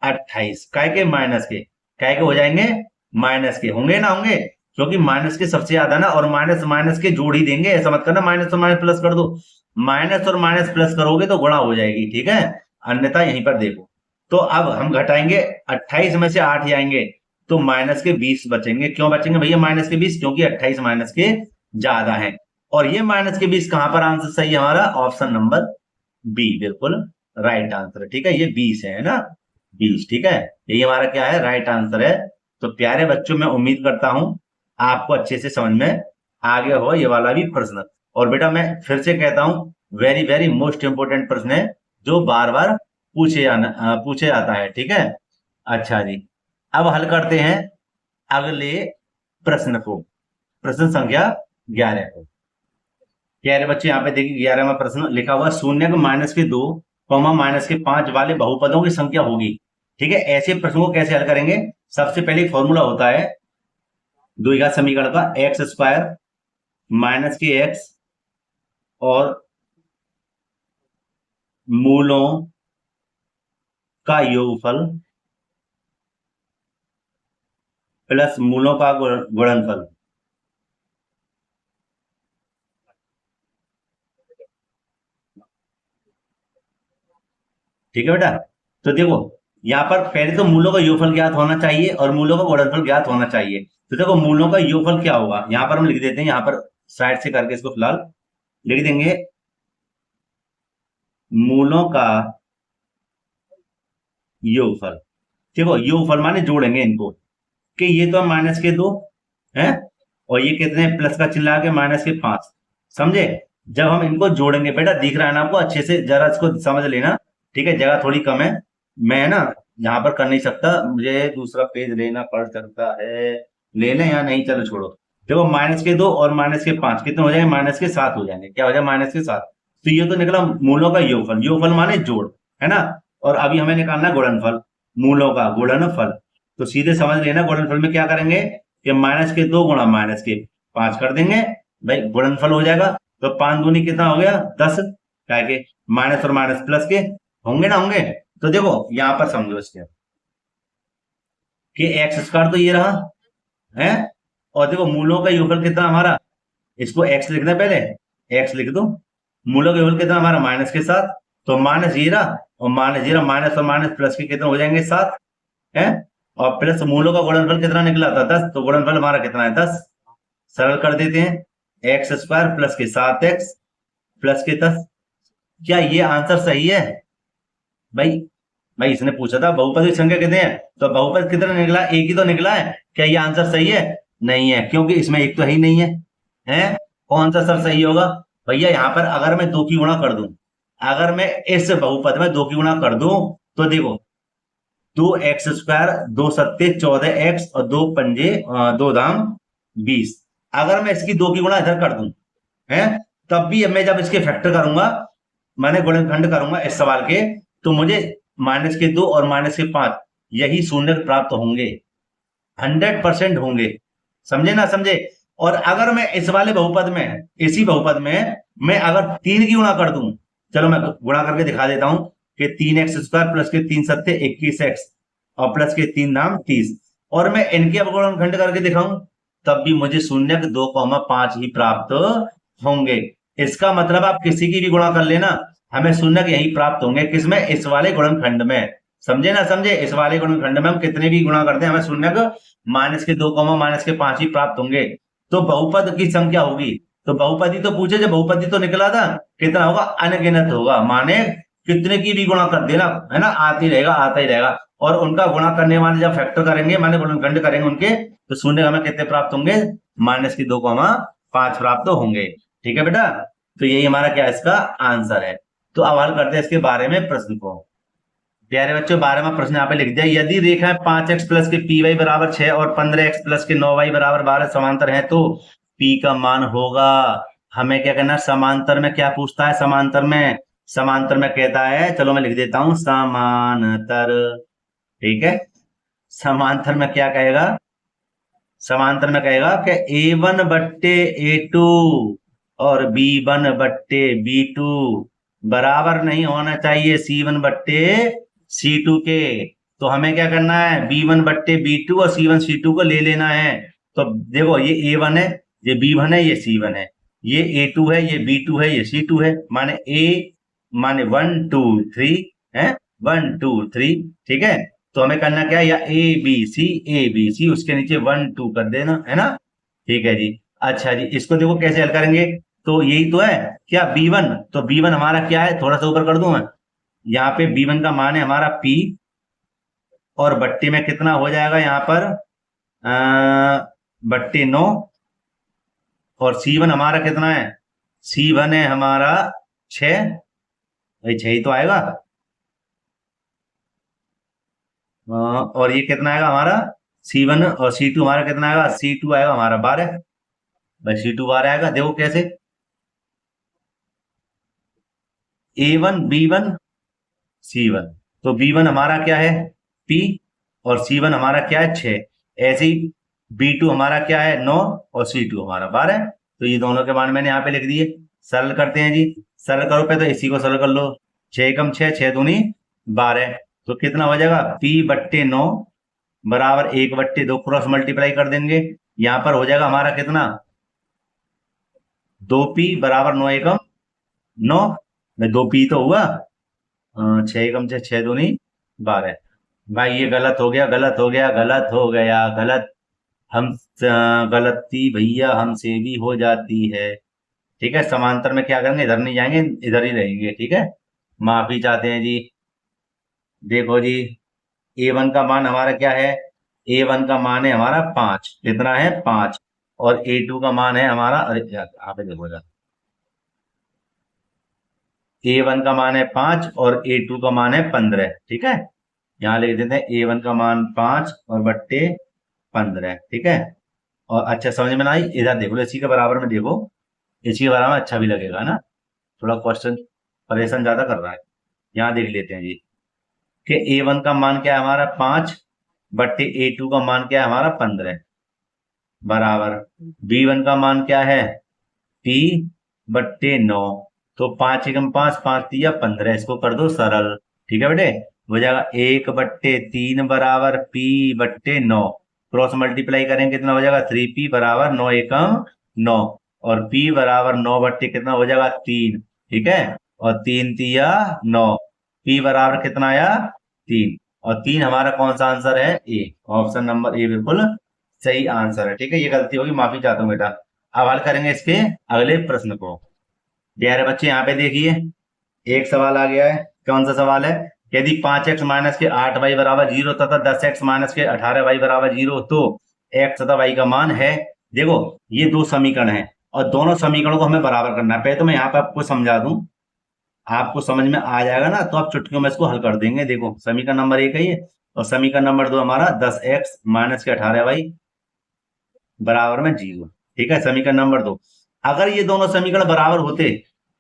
28। काय के? माइनस के। काय के हो जाएंगे? माइनस के होंगे ना, होंगे, क्योंकि माइनस के सबसे ज्यादा ना, और माइनस माइनस के जोड़ ही देंगे। ऐसा मत करना माइनस और माइनस प्लस कर दो। माइनस और माइनस प्लस करोगे तो गुणा हो जाएगी। ठीक है, अन्यथा यहीं पर देखो। तो अब हम घटाएंगे, 28 में से 8 जाएंगे तो माइनस के 20 बचेंगे। क्यों बचेंगे भैया माइनस के 20? क्योंकि 28 माइनस के ज्यादा है। और ये माइनस के 20 कहां पर आंसर सही है हमारा? ऑप्शन नंबर बी बिल्कुल राइट आंसर है। ठीक है, ये 20 है ना, 20। ठीक है, यही हमारा क्या है? राइट आंसर है। तो प्यारे बच्चों, मैं उम्मीद करता हूं आपको अच्छे से समझ में आ गया हो ये वाला भी प्रश्न। और बेटा मैं फिर से कहता हूं, वेरी वेरी मोस्ट इंपोर्टेंट प्रश्न है, जो बार बार पूछे जाता है। ठीक है, अच्छा जी, अब हल करते हैं अगले प्रश्न को, प्रश्न संख्या 11 को। प्यारे बच्चे यहाँ पे देखिए 11वां प्रश्न लिखा हुआ, शून्य को माइनस के 2 माइनस के 5 वाले बहुपदों की संख्या होगी। ठीक है, ऐसे प्रश्नों को कैसे हल करेंगे? सबसे पहले फॉर्मूला होता है द्विघात समीकरण का, x² माइनस के x और मूलों का योगफल प्लस मूलों का गुणनफल। ठीक है बेटा, तो देखो यहाँ पर पहले तो मूलों का योगफल ज्ञात होना चाहिए और मूलों का गुणनफल ज्ञात होना चाहिए। तो देखो मूलों का योगफल क्या होगा, यहाँ पर हम लिख देते हैं, यहाँ पर साइड से करके इसको फिलहाल लिख देंगे। मूलों का योगफल, देखो योगफल माने जोड़ेंगे इनको, कि ये तो माइनस के 2 है, और ये कितने प्लस का चिन्ह आगे माइनस के 5। समझे? जब हम इनको जोड़ेंगे, बेटा दिख रहा है ना आपको? अच्छे से जरा इसको समझ लेना। ठीक है, जगह थोड़ी कम है, मैं ना यहाँ पर कर नहीं सकता, मुझे दूसरा पेज लेना पड़ सकता है। ले लें या नहीं? चलो छोड़ो। देखो माइनस के 2 और माइनस के 5 कितने हो जाएंगे? माइनस के 7 हो जाएंगे। क्या हो जाए? माइनस के 7। तो ये तो निकला मूलों का योगफल। योगफल माने जोड़, है ना? और अभी हमें निकालना गुणनफल, मूलों का गुणनफल। तो सीधे समझ लेना, गुणनफल में क्या करेंगे कि माइनस के 2 गुणा माइनस के 5 कर देंगे, भाई गुणनफल हो जाएगा। तो 5 दूनी कितना हो गया? 10। क्या के? माइनस और माइनस प्लस के होंगे ना, होंगे। तो देखो यहां पर समझो इसके, कि x² तो ये रहा है, और देखो मूलों का योगफल कितना हमारा, इसको x लिखना है, पहले x लिख दो, मूलों का योग कितना हमारा माइनस के साथ, तो माइनस जीरो और माइनस जीरो, माइनस और माइनस प्लस के कितने हो जाएंगे 7 है, और प्लस मूलों का गुणनफल कितना निकला था 10, तो गुणनफल हमारा कितना है 10। सरल कर देते हैं, एक्स स्क्वायर प्लस के 7x प्लस के 10। क्या ये आंसर सही है भाई? भाई इसने पूछा था बहुपद की संख्या कितने हैं, तो बहुपद कितना निकला, एक ही तो निकला है। क्या ये आंसर सही है? नहीं है, क्योंकि इसमें एक तो है ही नहीं है। हैं? कौन सा सर सही होगा भैया? यहाँ पर अगर मैं 2 की गुणा कर दूं, अगर मैं इस बहुपद में 2 की गुणा कर दूं, तो देखो 2x², 2 सत्ते 14x और 2 पंजे 2 दाम 20। अगर मैं इसकी 2 की गुणा इधर कर दूं है, तब भी मैं जब इसके फैक्टर करूंगा, मैंने गुणनखंड करूंगा इस सवाल के, तो मुझे -2 और -5 यही शून्य प्राप्त होंगे, 100% होंगे। समझे ना समझे? और अगर मैं इस वाले बहुपद में, इसी बहुपद में मैं अगर 3 की गुणा कर दूं, चलो मैं गुणा करके दिखा देता हूं कि 3x² प्लस के 3 सत्ते 21x और प्लस के 3 दाम 30, और मैं इनके अब गुणनखंड करके दिखाऊं, तब भी मुझे 0.2,5 ही प्राप्त होंगे। इसका मतलब आप किसी की भी गुणा कर लेना, हमें 0 यही प्राप्त होंगे। किसमें? इस वाले गुणनखंड में। समझे ना समझे? इस वाले गुणनखंड में हम कितने भी गुणा करते हैं, हमें 0 -2, -5 ही प्राप्त होंगे। तो बहुपद की संख्या होगी, तो बहुपदी तो पूछे, जो बहुपदी तो निकला था, कितना होगा? अनगिनत होगा, माने कितने की भी गुणा कर देना, है ना, आती रहेगा, आता ही रहेगा। और उनका गुणा करने वाले जब फैक्टर करेंगे, माने गुणनखंड करेंगे उनके, तो 0 हमें कितने प्राप्त होंगे? -2,5 प्राप्त होंगे। ठीक है बेटा, तो यही हमारा क्या इसका आंसर है। तो अब हल करते हैं इसके बारे में प्रश्न को। प्यारे बच्चों, 12वां प्रश्न यहाँ पे लिख दिया, यदि रेखा 5x प्लस के py बराबर 6 और 15x प्लस के 9y बराबर 12 समांतर है, तो p का मान होगा। हमें क्या करना है? समांतर में क्या पूछता है? समांतर में कहता है, चलो मैं लिख देता हूं, समांतर। ठीक है, समांतर में क्या कहेगा? समांतर में कहेगा कि A1 बट्टे A2 और B1 बट्टे B2 बराबर नहीं होना चाहिए C1 बट्टे C2 के। तो हमें क्या करना है? B1 बट्टे B2 और C1 C2 को ले लेना है। तो देखो, ये A1 है, ये B1 है, ये C1 है, ये A2 है, ये B2 है, ये C2 है, माने A माने 1 2 3 है, 1 2 3। ठीक है, तो हमें करना क्या है? या ए बी सी उसके नीचे 1 2 कर देना, है ना। ठीक है जी। अच्छा जी, इसको देखो कैसे हल करेंगे। तो यही तो है क्या, B1, तो B1 हमारा क्या है? थोड़ा सा ऊपर कर दूं मैं, यहाँ पे B1 का मान है हमारा P, और बट्टे में कितना हो जाएगा यहाँ पर बट्टे 9, और C1 हमारा कितना है? C1 है हमारा 6, भाई 6 ही तो आएगा। और ये कितना आएगा हमारा? C1, और C2 हमारा कितना आएगा? C2 आएगा हमारा 12, भाई C2 12 आएगा। देखो कैसे, A1 B1 C1, तो B1 हमारा क्या है? P, और C1 हमारा क्या है? 6। ऐसे ही B2 हमारा क्या है? 9, और C2 हमारा 12। तो ये दोनों के मान मैंने यहाँ पे लिख दिए। सरल करते हैं जी, सरल करो पे, तो इसी को सरल कर लो। 6 कम 6, 6 दूनी 12, तो कितना हो जाएगा? P बट्टे 9 बराबर 1 बट्टे 2, क्रॉस मल्टीप्लाई कर देंगे, यहाँ पर हो जाएगा हमारा कितना? 2P बराबर 9 एकम 9, में 2P तो हुआ, 6 एकम 6, 6 दूनी 12। भाई ये गलत हो गया, गलत हो गया, गलत हो गया, गलत। हम गलती भैया हमसे भी हो जाती है। ठीक है, समांतर में क्या करेंगे? इधर नहीं जाएंगे, इधर ही रहेंगे। ठीक है, माफी चाहते हैं जी। देखो जी, A1 का मान हमारा क्या है? A1 का मान है हमारा 5, कितना है? 5, और A2 का मान है हमारा, अरे यार यहाँ पे देखो यार, A1 का मान है 5 और A2 का मान है 15। ठीक है, यहाँ लिख देते हैं A1 का मान 5 और बट्टे 15। ठीक है, और अच्छा समझ में ना आई? इधर देखो, इसी के बराबर में देखो, इसी के बराबर में अच्छा भी लगेगा ना। थोड़ा क्वेश्चन परेशान ज्यादा कर रहा है। यहाँ देख लेते हैं जी कि A1 का मान क्या है हमारा? 5 बट्टे A2 का मान क्या है हमारा? 15 बराबर B1 का मान क्या है? P बट्टे 9, तो 5 एकम 5, 5 तिया 15, इसको कर दो सरल। ठीक है बेटे, हो जाएगा 1 बट्टे 3 बराबर P बट्टे 9, क्रॉस मल्टीप्लाई करेंगे कितना हो जाएगा? 3P बराबर 9 एकम 9, और P बराबर 9 बट्टे कितना हो जाएगा? 3, ठीक है, और 3 तिया 9, P बराबर कितना आया 3, और 3 हमारा कौन सा आंसर है ए, ऑप्शन नंबर ए बिल्कुल सही आंसर है। ठीक है, ये गलती होगी, माफी चाहता हूँ बेटा। अब हल करेंगे इसके अगले प्रश्न को। प्यारे बच्चे यहाँ पे देखिए, एक सवाल आ गया है। कौन सा सवाल है? यदि 5x माइनस के 8y बराबर 0 तथा 10x माइनस के 18y बराबर 0 तो x तथा y का मान है। देखो ये दो समीकरण है और दोनों समीकरणों को हमें बराबर करना है। पहले तो मैं यहाँ पे आपको समझा दूं, आपको समझ में आ जाएगा ना, तो आप चुटकियों में इसको हल कर देंगे। देखो समीकरण नंबर 1 है ये, और समीकरण नंबर 2 हमारा 10x माइनस के 18y बराबर में 0। ठीक है, समीकरण नंबर 2। अगर ये दोनों समीकरण बराबर होते,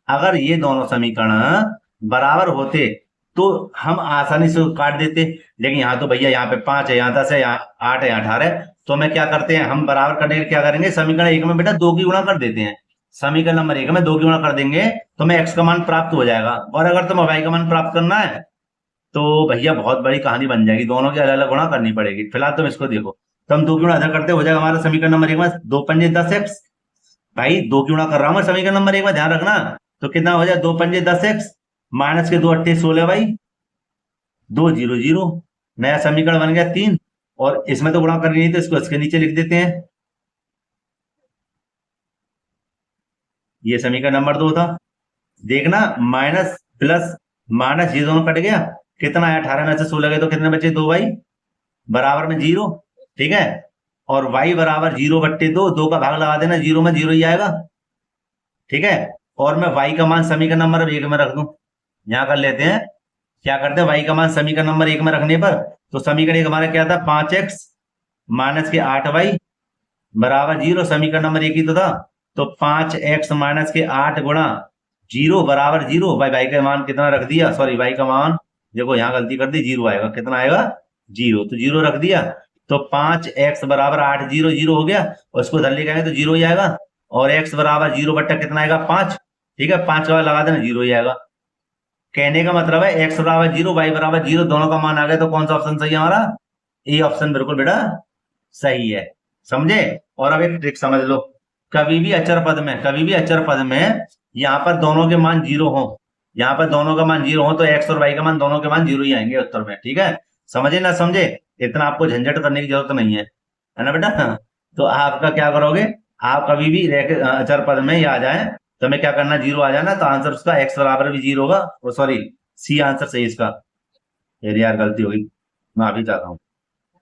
अगर ये दोनों समीकरण बराबर होते तो हम आसानी से काट देते, लेकिन यहाँ तो भैया यहाँ पे 5 है, यहाँ 10 है, यहाँ 8 है, यहाँ 18 है। तो मैं क्या करते हैं, हम बराबर करने के लिए क्या करेंगे, समीकरण 1 में बेटा 2 की गुणा कर देते हैं। समीकरण नंबर 1 में 2 की गुणा कर देंगे तो हमें x का मान प्राप्त हो जाएगा। और अगर तुम्हें y का मान प्राप्त करना है तो भैया बहुत बड़ी कहानी बन जाएगी, दोनों की अलग अलग गुणा करनी पड़ेगी। फिलहाल तुम इसको देखो, तो हम 2 की गुणा इधर करते हो जाएगा हमारा समीकरण नंबर 1 में 2 पंजे 10x। भाई 2 की गुणा कर रहा हूं मैं समीकरण नंबर 1 में, ध्यान रखना। तो कितना हो जाए 2 पंजे 10x माइनस के 2 अट्ठे 16 भाई 2 0 0, नया समीकरण बन गया 3। और इसमें तो गुणा करनी नहीं, तो इसको इसके नीचे लिख देते हैं। ये समीकरण नंबर 2 था। देखना माइनस प्लस माइनस ये दोनों कट गया, कितना है 18 में से 16 गए तो कितने बचे 2 भाई बराबर में 0। ठीक है, और y बराबर 0 बट्टे 2, 2 का भाग लगा देना, 0 में 0 ही आएगा। ठीक है, और मैं y का मान समीकरण नंबर 1 में रख दूं। यहां कर लेते हैं, क्या करते हैं, y का मान समीकरण नंबर 1 में रखने पर, तो समीकरण 1 हमारा क्या था 5x माइनस के 8y बराबर 0, समीकरण नंबर 1 ही तो था। तो 5x माइनस के 8 गुणा 0 बराबर 0। भाई y का मान कितना रख दिया, सॉरी y का मान देखो यहाँ गलती कर दी, 0 आएगा। कितना आएगा 0, तो 0 रख दिया। तो 5x बराबर 8 0 0 हो गया, और इसको इधर लेके आएंगे तो 0 ही आएगा। और x बराबर 0 बट्टा कितना आएगा 5। ठीक है, 5 का लगा देना 0 ही आएगा। कहने का मतलब है x बराबर 0 y बराबर 0 दोनों का मान आ गया, तो कौन सा ऑप्शन सही है हमारा, ए ऑप्शन बिल्कुल बेटा सही है। समझे? और अब एक ट्रिक समझ लो, कभी भी अचर पद में, कभी भी अचर पद में यहाँ पर दोनों के मान 0 हो, यहाँ पर दोनों का मान 0 हो तो x और y का मान दोनों के मान 0 ही आएंगे उत्तर में। ठीक है, समझे ना समझे, इतना आपको झंझट करने की जरूरत नहीं है ना बेटा। तो आपका क्या करोगे, आप कभी भी अचर पद में आ जाए तो हमें क्या करना, 0 आ जाना, तो आंसर उसका x बराबर भी 0 होगा। वो सॉरी सी आंसर सही इसका, यार गलती होगी, माफी चाहता हूँ।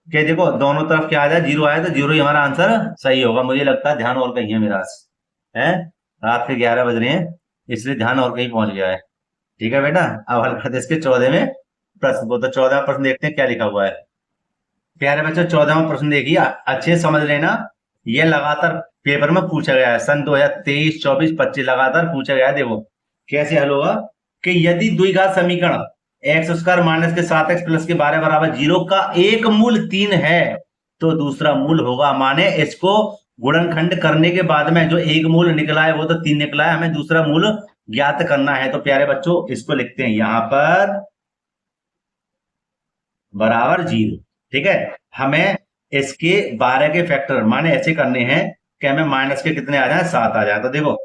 कि देखो दोनों तरफ क्या आ जाए 0 आया तो 0 ही हमारा आंसर सही होगा। मुझे लगता है ध्यान और कहीं है मेरा, है रात के 11 बज रहे हैं, इसलिए ध्यान और कहीं पहुंच गया है। ठीक है बेटा, अब हल करते इसके 14वें प्रश्न को। तो 14वां प्रश्न देखते हैं क्या लिखा हुआ है। प्यारे बच्चों 14वां प्रश्न देखिए, अच्छे समझ लेना। ये लगातार पेपर में पूछा गया है, सन 2023 24 25 लगातार पूछा गया है। देखो कैसे हल होगा कि यदि द्विघात समीकरण एक्स स्क्वायर माइनस के 7x प्लस के 12 बराबर 0 का एक मूल 3 है तो दूसरा मूल होगा। माने इसको गुणनखंड करने के बाद में जो एक मूल निकला है वो तो 3 निकला है, हमें दूसरा मूल ज्ञात करना है। तो प्यारे बच्चों इसको लिखते हैं यहां पर बराबर 0। ठीक है, हमें इसके 12 के फैक्टर माने ऐसे करने हैं कि हमें माइनस के कितने आ जाए 7 आ जाए। तो देखो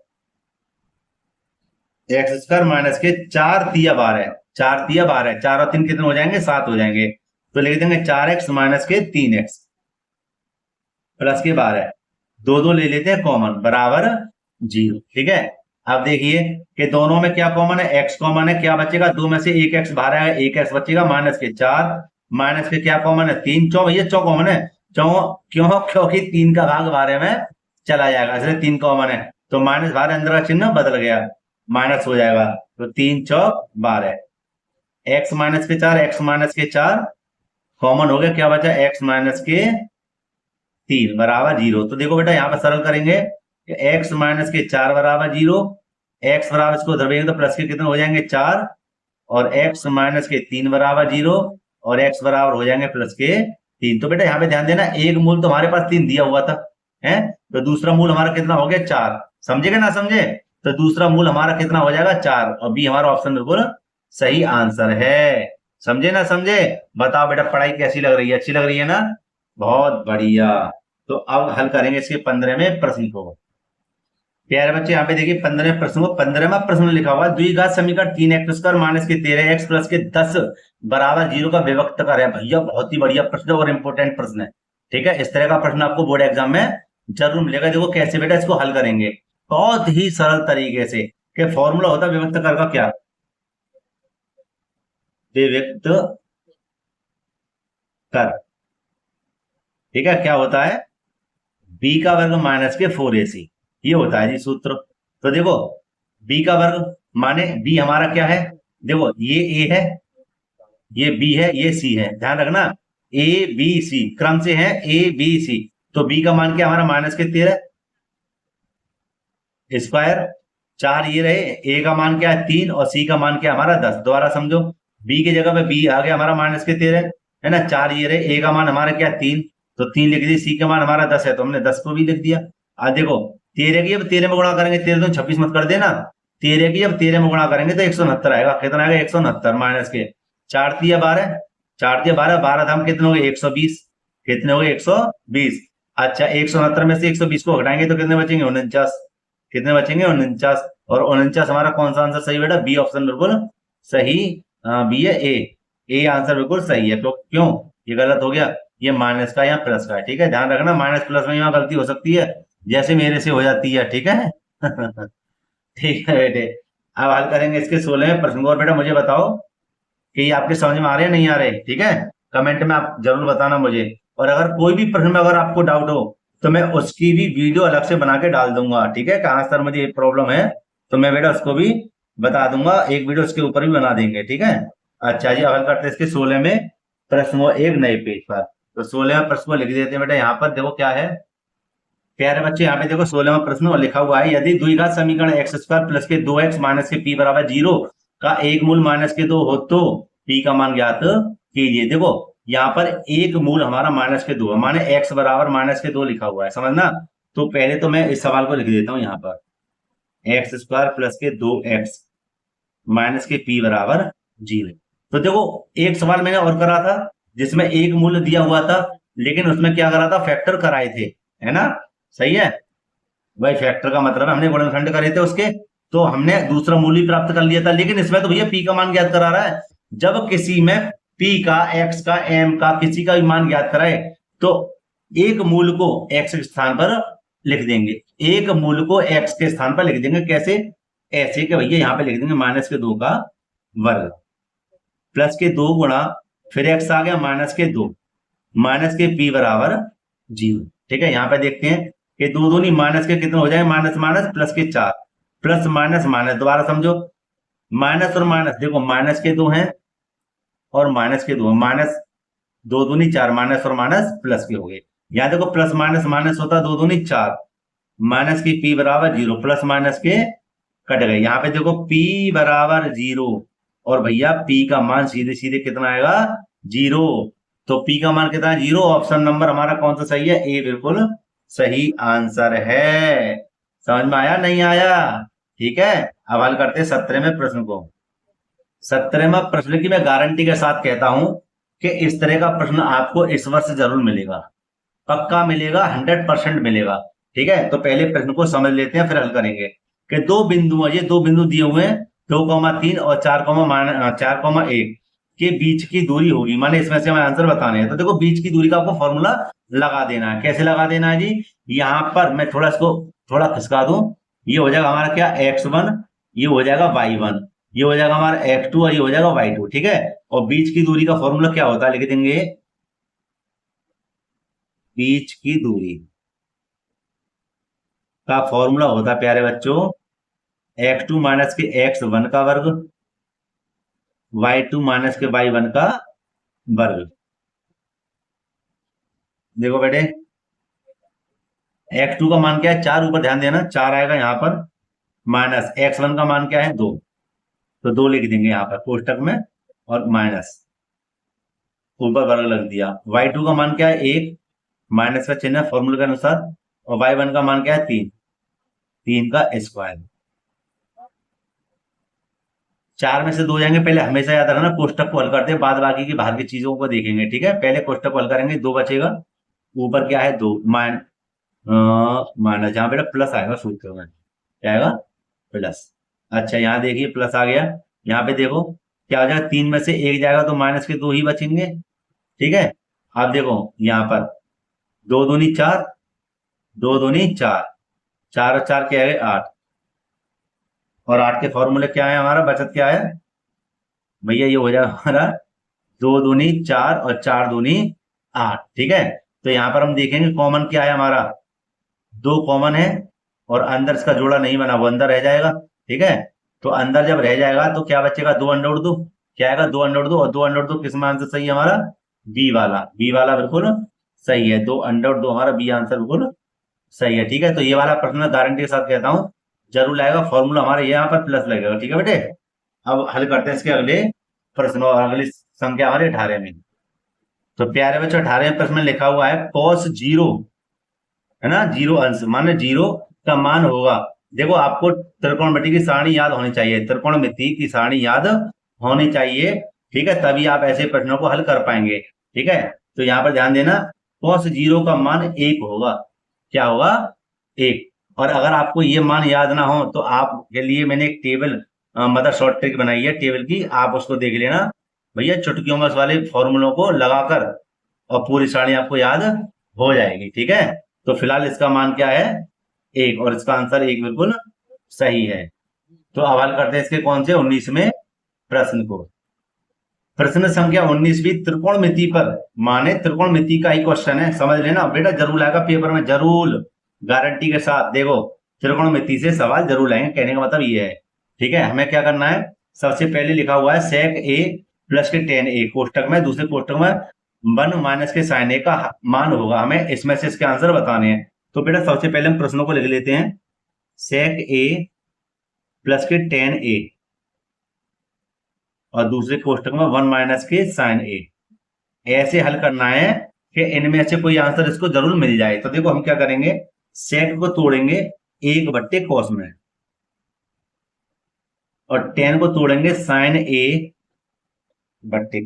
एक्स स्क्वायर माइनस के 4 तिया 12, 4 तिया 12, 4 और 3 कितने हो जाएंगे 7 हो जाएंगे। तो लिख देंगे 4x माइनस के 3x प्लस के 12, 2 ले लेते हैं कॉमन बराबर 0। ठीक है, अब देखिए कि दोनों में क्या कॉमन है, x कॉमन है, क्या बचेगा 2 में से 1x बाहर आएगा, 1x बचेगा माइनस के 4 माइनस के क्या कॉमन है 3, 4 भैया 4 कॉमन है, 4 क्यों, क्योंकि 3 का भाग 12 में चला जाएगा इसलिए 3 कॉमन है। तो माइनस 12 अंदर का चिन्ह बदल गया, माइनस हो जाएगा। तो 3 चौक 12, x माइनस के 4 x माइनस के 4 कॉमन हो गया, क्या बचा x माइनस के 3 बराबर 0। तो देखो बेटा यहाँ पर सरल करेंगे कि x माइनस के 4 बराबर 0, x बराबर इसको धरेंगे तो प्लस के कितने हो जाएंगे 4, और x माइनस के 3 बराबर 0 और x बराबर हो जाएंगे प्लस के 3। तो बेटा यहाँ पे ध्यान देना, एक मूल तो हमारे पास 3 दिया हुआ था, है तो दूसरा मूल हमारा कितना हो गया 4। समझेगा ना समझे, तो दूसरा मूल हमारा कितना हो जाएगा 4, और बी हमारा ऑप्शन बिल्कुल सही आंसर है। समझे ना समझे, बताओ बेटा पढ़ाई कैसी लग रही है, अच्छी लग रही है ना, बहुत बढ़िया। तो अब हल करेंगे इसके 15वें प्रश्न को। प्यारे बच्चे यहाँ पे देखिए 15वें प्रश्न को 15वां प्रश्न लिखा हुआ है, द्विघात समीकरण 3x² माइनस के 13x प्लस के 10 बराबर 0 का विभक्त कर है। भैया बहुत ही बढ़िया प्रश्न और इंपोर्टेंट प्रश्न है। ठीक है, इस तरह का प्रश्न आपको बोर्ड एग्जाम में जरूर मिलेगा। देखो कैसे बेटा इसको हल करेंगे, बहुत ही सरल तरीके से। कि फॉर्मूला होता है विभक्त कर का क्या, विभक्त कर, ठीक है, क्या होता है, बी का वर्ग माइनस के 4ac, ये होता है जी सूत्र। तो देखो बी का वर्ग माने बी हमारा क्या है, देखो ये ए है, ये बी है, ये सी है, ध्यान रखना ए बी सी क्रम से है, ए बी सी। तो बी का मान क्या हमारा माइनस के 13 स्क्वायर, 4 ये रहे, ए का मान क्या है 3 और सी का मान क्या हमारा 10। दोबारा समझो, बी की जगह पे बी आ गया हमारा माइनस के 13 है ना, 4 ये रहे, ए का मान हमारा क्या 3, तो 3 लिख दिया, सी का मान हमारा 10 है तो हमने 10 को भी लिख दिया। आज देखो 13 की जब 13 में गुणा करेंगे, 13 तो 26 मत कर देना, 13 की जब 13 में गुणा करेंगे तो 169 आएगा। कितना आएगा 169 माइनस के 4 दिया 12, 4 दिया 12, 12 धाम कितने हो गए 120, कितने हो गए 120। अच्छा 169 में से 120 को घटाएंगे तो कितने बचेंगे 49, कितने बचेंगे 49। और 49 हमारा कौन सा आंसर सही बेटा, बी ऑप्शन बिल्कुल सही, बी है ए आंसर बिल्कुल सही है। तो क्यों ये गलत हो गया, ये माइनस का या प्लस का है। ठीक है, ध्यान रखना माइनस प्लस में यहाँ गलती हो सकती है, जैसे मेरे से हो जाती है। ठीक है ठीक है बेटे, अब हल करेंगे इसके 16वें प्रश्न को। और बेटा मुझे बताओ कि ये आपके समझ में आ रहे हैं नहीं आ रहे, ठीक है, कमेंट में आप जरूर बताना मुझे। और अगर कोई भी प्रश्न में अगर आपको डाउट हो तो मैं उसकी भी वीडियो अलग से बना के डाल दूंगा। ठीक है, कहाँ सर मुझे ये प्रॉब्लम है, तो मैं बेटा उसको भी बता दूंगा, एक वीडियो उसके ऊपर भी बना देंगे। ठीक है, अच्छा जी, हल करते हैं इसके 16वें प्रश्न को एक नए पेज पर। तो 16वें प्रश्न को लिख देते हैं बेटा, यहाँ पर देखो क्या है प्यारे बच्चे, यहाँ पे देखो 16वां प्रश्न लिखा हुआ है, यदि द्विघात समीकरण x² प्लस के 2x माइनस के p बराबर 0 का एक मूल माइनस के 2 हो तो p का मान ज्ञात कीजिए। देखो यहाँ पर एक मूल हमारा माइनस के 2 है, माने x बराबर माइनस के 2 लिखा हुआ है, समझना। तो पहले तो मैं इस सवाल को लिख देता हूँ यहाँ पर, x² प्लस के 2x माइनस के p बराबर 0। तो देखो एक सवाल मैंने और करा था जिसमें एक मूल्य दिया हुआ था, लेकिन उसमें क्या करा था, फैक्टर कराए थे, है ना, सही है भाई। फैक्टर का मतलब है हमने गुणनखंड करे थे उसके, तो हमने दूसरा मूल्य प्राप्त कर लिया था। लेकिन इसमें तो भैया पी का मान ज्ञात करा रहा है, जब किसी में पी का, एक्स का, एम का, किसी का भी मान ज्ञात कराए तो एक मूल को एक्स के स्थान पर लिख देंगे, एक मूल को एक्स के स्थान पर लिख देंगे। कैसे, ऐसे कि भैया यहाँ पे लिख देंगे माइनस के 2 का वर्ग प्लस के 2 गुणा, फिर एक्स आ गया माइनस के 2 माइनस के पी बराबर 0। ठीक है, यहाँ पे देखते हैं कि 2 दूनी माइनस के कितने हो जाए, माइनस माइनस प्लस के 4 प्लस माइनस माइनस। दोबारा समझो, माइनस और माइनस, देखो माइनस के 2 हैं और माइनस के 2, माइनस 2 दूनी 4, माइनस और माइनस प्लस के हो गए। यहाँ देखो प्लस माइनस माइनस होता है, 2 दूनी 4 माइनस की पी बराबर 0, प्लस माइनस के कट गए। यहाँ पे देखो पी बराबर 0 और भैया पी का मान सीधे सीधे कितना आएगा 0। तो पी का मान कितना है 0, ऑप्शन नंबर हमारा कौन सा सही है, ए बिल्कुल सही आंसर है। समझ में आया नहीं आया, ठीक है। अब हल करते हैं 17वें प्रश्न को। 17वां प्रश्न की मैं गारंटी के साथ कहता हूं कि इस तरह का प्रश्न आपको इस वर्ष जरूर मिलेगा, पक्का मिलेगा, 100% मिलेगा। ठीक है, तो पहले प्रश्न को समझ लेते हैं फिर हल करेंगे। कि दो बिंदु है, ये दो बिंदु दिए हुए हैं 2,3 और 4,1 के बीच की दूरी होगी, माने इसमें से हमें आंसर बताने हैं। तो देखो बीच की दूरी का आपको फॉर्मूला लगा देना है। कैसे लगा देना है जी, यहाँ पर मैं थोड़ा इसको थोड़ा खिसका दूं, ये हो जाएगा हमारा क्या x1, ये हो जाएगा y1, ये हो जाएगा हमारा x2 और ये हो जाएगा y2। ठीक है, और बीच की दूरी का फॉर्मूला क्या होता है लिख देंगे, बीच की दूरी का फॉर्मूला होता है प्यारे बच्चों x2 माइनस के x1 का वर्ग, y2 माइनस के y1 का वर्ग। देखो बेटे x2 का मान क्या है 4, ऊपर ध्यान देना 4 आएगा यहाँ पर, माइनस x1 का मान क्या है 2, तो 2 लिख देंगे यहाँ पर कोष्टक में और माइनस ऊपर वर्ग लग दिया। y2 का मान क्या है 1, माइनस का चिन्ह फॉर्मूले के अनुसार, और y1 का मान क्या है 3, 3 का स्क्वायर। 4 में से 2 जाएंगे, पहले हमेशा याद रखना कोष्टक को हल करते हैं, बाद बाकी की बाहर की चीजों को देखेंगे। ठीक है, पहले कोष्टक को हल करेंगे, 2 बचेगा, ऊपर क्या है 2 माइनस, जहां पे प्लस आएगा सूत्र में, क्या आएगा, प्लस। अच्छा यहाँ देखिए प्लस आ गया, यहाँ पे देखो क्या हो जाएगा, 3 में से 1 जाएगा तो माइनस के 2 ही बचेंगे, ठीक है। अब देखो यहाँ पर 2 दूनी 4, 2 दूनी 4, 4 और 4 क्या है 8, और 8 के फॉर्मूले क्या है हमारा, बचत क्या है भैया, ये हो जाएगा हमारा 2 दूनी 4 और 4 दूनी 8, ठीक है। तो यहाँ पर हम देखेंगे कॉमन क्या है हमारा, 2 कॉमन है और अंदर इसका जोड़ा नहीं बना, वो अंदर रह जाएगा, ठीक है। तो अंदर जब रह जाएगा तो क्या बचेगा, 2 अंडर रूट 2, क्या आएगा 2 अंडर रूट 2, और 2 अंडर रूट 2 किस में आंसर सही है हमारा, बी वाला, बी वाला बिल्कुल सही है, 2 अंडर रूट 2 हमारा बी आंसर बिल्कुल सही है, ठीक है। तो ये वाला प्रश्न मैं गारंटी के साथ कहता हूँ जरूर आएगा, फॉर्मूला हमारे यहाँ पर प्लस लगेगा, ठीक है बेटे। अब हल करते हैं इसके अगले प्रश्न, और अगली संख्या हमारी 18 में। तो प्यारे बच्चों 18वें प्रश्न में लिखा हुआ है cos 0, है ना, 0 अंश माने 0 का मान होगा, देखो आपको त्रिकोणमिति की सारणी याद होनी चाहिए, त्रिकोणमिति की सारणी याद होनी चाहिए, ठीक है, तभी आप ऐसे प्रश्नों को हल कर पाएंगे, ठीक है। तो यहाँ पर ध्यान देना, cos 0 का मान 1 होगा, क्या होगा 1, और अगर आपको ये मान याद ना हो तो आपके लिए मैंने एक टेबल मतलब शॉर्ट ट्रिक बनाई है टेबल की, आप उसको देख लेना भैया, चुटकियों में वाले फॉर्मूलों को लगाकर और पूरी सारणी आपको याद हो जाएगी, ठीक है। तो फिलहाल इसका मान क्या है 1, और इसका आंसर 1 बिल्कुल सही है। तो अब हल करते हैं इसके कौन से 19वें प्रश्न को। प्रश्न संख्या 19वीं त्रिकोणमिति पर, माने त्रिकोणमिति का ही क्वेश्चन है, समझ लेना बेटा, जरूर आएगा पेपर में, जरूर गारंटी के साथ, देखो त्रिकोणमिति से सवाल जरूर आएंगे, कहने का मतलब ये है, ठीक है। हमें क्या करना है, सबसे पहले लिखा हुआ है sec a प्लस के tan a कोष्टक में, दूसरे कोष्टक में 1 माइनस के sin a का मान होगा, हमें इसमें से इसके आंसर बताने हैं। तो बेटा सबसे पहले हम प्रश्नों को लिख लेते हैं, sec a प्लस के tan a और दूसरे कोष्टक में 1 माइनस के sin a, ऐसे हल करना है कि इनमें से कोई आंसर इसको जरूर मिल जाए। तो देखो हम क्या करेंगे, सेक को तोड़ेंगे 1 cos में, और tan को तोड़ेंगे sin a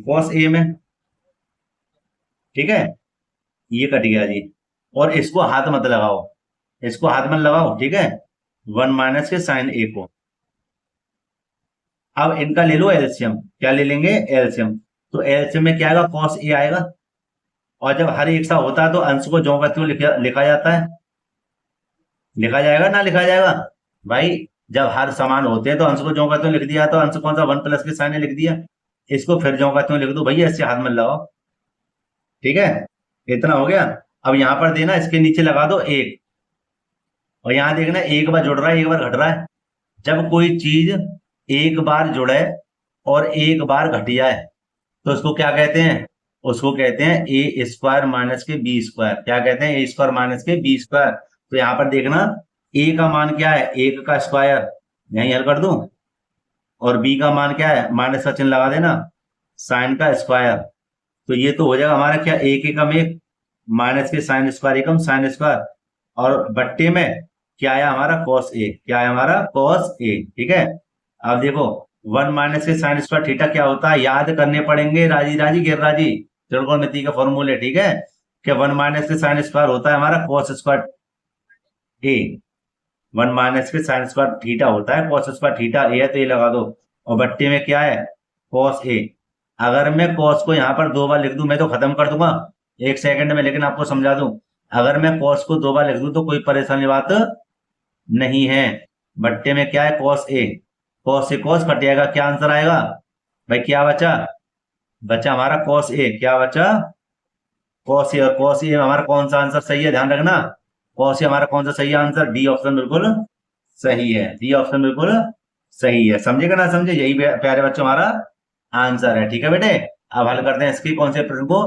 cos a में, ठीक है, ये कट गया जी। और इसको हाथ मत लगाओ, इसको हाथ मत लगाओ, ठीक है, 1 माइनस के sin a को। अब इनका ले लो एलसीएम, क्या ले लेंगे एलसीएम, तो एलसीएम में क्या आएगा cos a आएगा, और जब हर एक सा होता है तो अंश को ज्यों का त्यों लिखा जाता है, लिखा जाएगा ना लिखा जाएगा भाई, जब हर समान होते हैं तो अंश को ज्यों का त्यों लिख दिया, तो अंश कौन सा 1 प्लस के साइन लिख दिया, इसको फिर ज्यों का त्यों लिख दो भैया, इससे हाथ में लगाओ, ठीक है, इतना हो गया। अब यहां पर देना इसके नीचे लगा दो 1, और यहां देखना एक बार जुड़ रहा है एक बार घट रहा है, जब कोई चीज एक बार जुड़े और एक बार घट जाए तो उसको क्या कहते हैं, उसको कहते हैं ए स्क्वायर माइनस के बी स्क्वायर, क्या कहते हैं ए स्क्वायर माइनस के बी स्क्वायर। तो यहाँ पर देखना ए का मान क्या है 1 का स्क्वायर, यही हल कर दूं, और बी का मान क्या है माइनस का चिन्ह लगा देना साइन का स्क्वायर, तो ये तो हो जाएगा हमारा क्या 1 एकम 1 माइनस के साइन स्क्वायर एकम साइन स्क्वायर, और बट्टे में क्या आया हमारा cos a, क्या है हमारा cos a, ठीक है। अब देखो 1 माइनस के साइन स्क्वायर थीटा क्या होता है, याद करने पड़ेंगे राजी राजी गिर राजी, त्रिकोणमिति के फॉर्मूले, ठीक है, कि 1 माइनस के साइन स्क्वायर होता है हमारा cos स्क्वायर a, 1 माइनस के साइन स्क्वायर थीटा होता है cos स्क्वायर थीटा a है, तो ये लगा दो, और बट्टे में क्या है cos a। अगर मैं cos को यहाँ पर 2 बार लिख दूं, मैं तो खत्म कर दूंगा 1 सेकंड में, लेकिन आपको समझा दूं, अगर मैं cos को 2 बार लिख दूं तो कोई परेशानी बात नहीं है, बट्टे में क्या है cos a, cos से cos कट जाएगा, क्या आंसर आएगा भाई, क्या बचा, बचा हमारा cos a, क्या बचा cos a, और cos a हमारा कौन सा आंसर सही है, ध्यान रखना cos a हमारा कौन सा सही आंसर, डी ऑप्शन बिल्कुल सही है, डी ऑप्शन बिल्कुल सही है, समझेगा ना समझे, यही प्यारे बच्चों हमारा आंसर है, ठीक है बेटे। अब हल करते हैं इसके कौन से प्रश्न को,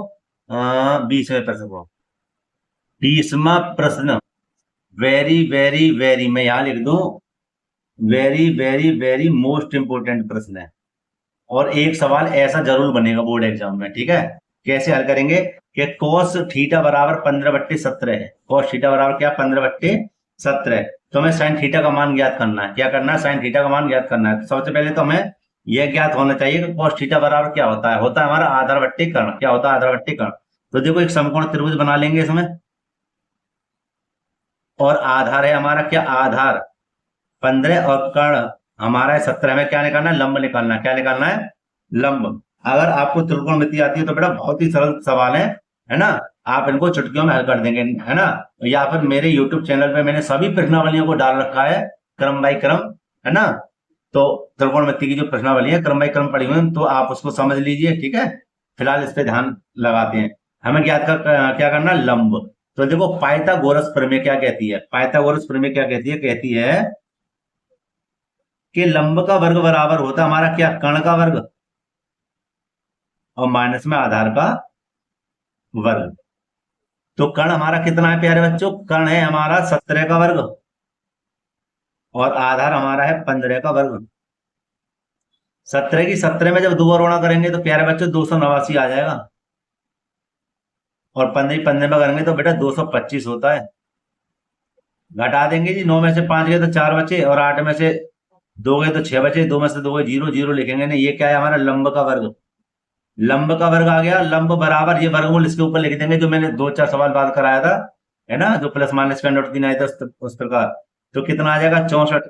20वें प्रश्न को। 20वां प्रश्न वेरी वेरी वेरी, मैं यहां लिख दूं very very very most important प्रश्न है, और एक सवाल ऐसा जरूर बनेगा बोर्ड एग्जाम में, ठीक है। कैसे हल करेंगे कि cos थीटा बराबर 15/17 है, cos थीटा बराबर क्या 15/17 है, तो हमें sin थीटा का मान ज्ञात करना है, क्या करना है sin थीटा का मान ज्ञात करना है। सबसे पहले तो हमें यह ज्ञात होना चाहिए कि cos थीटा बराबर क्या होता है, होता है हमारा आधार बट्टे कर्ण, क्या होता है आधार बट्टे कर्ण। तो देखो एक समकोण त्रिभुज बना लेंगे इसमें, और आधार है हमारा क्या आधार 15 और कर्ण हमारा है 17 में क्या निकालना है? लंब निकालना है। क्या निकालना है? लंब। अगर आपको त्रिकोणमिति आती है तो बेटा बहुत ही सरल सवाल है ना, आप इनको चुटकियों में हल कर देंगे, है ना। या फिर मेरे YouTube चैनल पे मैंने सभी प्रश्नावलियों को डाल रखा है क्रम बाई क्रम, है ना। तो त्रिकोणमिति की जो प्रश्नावली है क्रम बाई क्रम पढ़ी हुई है, तो आप उसको समझ लीजिए, ठीक है। फिलहाल इस पे ध्यान लगाते हैं। हमें क्या करना? लंब। तो देखो पाइथागोरस प्रमेय क्या कहती है? पाइथागोरस प्रमेय क्या कहती है? कहती है कि लंब का वर्ग बराबर होता है हमारा क्या? कर्ण का वर्ग और माइनस में आधार का वर्ग। तो कर्ण हमारा कितना है प्यारे बच्चों? कर्ण है हमारा 17 का वर्ग और आधार हमारा है 15 का वर्ग। 17 की 17 में जब दो बार गुणा करेंगे तो प्यारे बच्चों 289 आ जाएगा, और 15 15 में करेंगे तो बेटा 225 होता है। घटा देंगे जी, 9 में से 5 गए तो 4 बचे, और 8 में से 2 गए तो 6 बचे, 2 में से 2 गए 0 0 लिखेंगे नहीं। ये क्या है? हमारा लंब का वर्ग। लंब का वर्ग आ गया। लंब बराबर ये वर्गमूल इसके ऊपर लिख देंगे, जो मैंने 2-4 सवाल बात कराया था, है ना, जो प्लस माइनस का नोट 3 आया था उस प्रकार। तो कितना आ जाएगा? 64।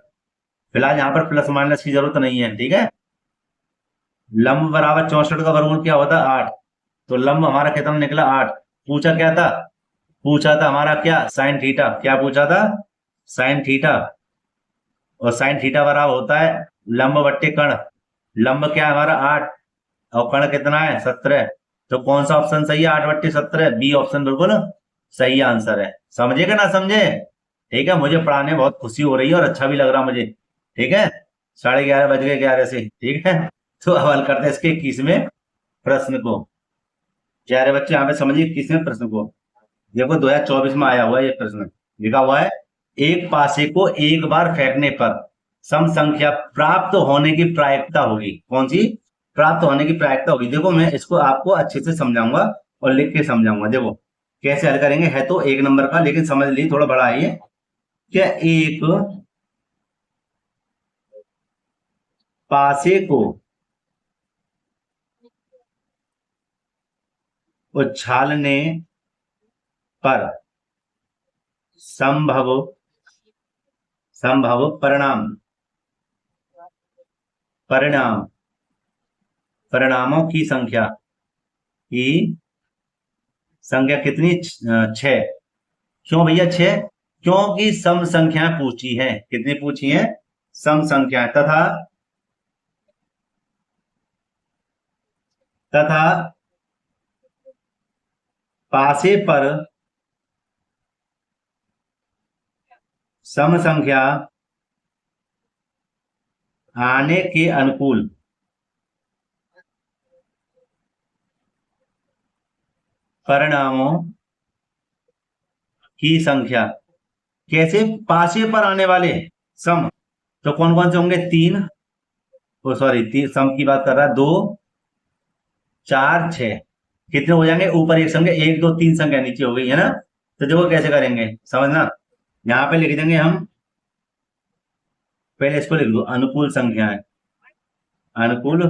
फिलहाल यहाँ पर प्लस माइनस की जरूरत नहीं है, ठीक है। लंब बराबर 64 का वर्गमूल क्या होता है? 8। तो लंब हमारा कितना निकला? 8। पूछा क्या था? पूछा था हमारा क्या? Sine theta. क्या पूछा था? Sine theta. और साइन थीटा बराबर होता है लंब बट्टे कर्ण। लंब क्या है हमारा? 8 और कर्ण कितना है? 17। तो कौन सा ऑप्शन सही है? 8/17। बी ऑप्शन बिल्कुल सही आंसर है। समझे कि ना समझे? ठीक है, मुझे पढ़ाने में बहुत खुशी हो रही है और अच्छा भी लग रहा मुझे, ठीक है। 11:30 बज गए 11 से, ठीक है। तो अब हल करते हैं इसके 21वें प्रश्न को। प्यारे बच्चे यहाँ पे समझिए 21वें प्रश्न को। देखो 2024 में आया हुआ है ये प्रश्न। लिखा हुआ है एक पासे को एक बार फेंकने पर सम संख्या प्राप्त होने की प्रायिकता होगी। कौन सी? प्राप्त होने की प्रायिकता होगी। देखो मैं इसको आपको अच्छे से समझाऊंगा और लिख के समझाऊंगा। देखो कैसे हल करेंगे। है तो 1 नंबर का, लेकिन समझ लीजिए थोड़ा बड़ा है ये। क्या एक पासे को उछालने पर संभव परिणामों की संख्या कितनी? 6। क्यों भैया 6? क्योंकि सम संख्याएं पूछी है। कितनी पूछी है? सम संख्याएं। तथा पासे पर सम संख्या आने के अनुकूल परिणामों की संख्या। कैसे? पासे पर आने वाले सम तो कौन कौन से होंगे? 3, सॉरी सम की बात कर रहा है, 2 4 6। कितने हो जाएंगे? ऊपर एक संख्या, 1 2 3 संख्या नीचे हो गई, है ना। तो देखो कैसे करेंगे, समझना। यहाँ पे लिख देंगे हम, पहले इसको लिख दो अनुकूल संख्याएं। अनुकूल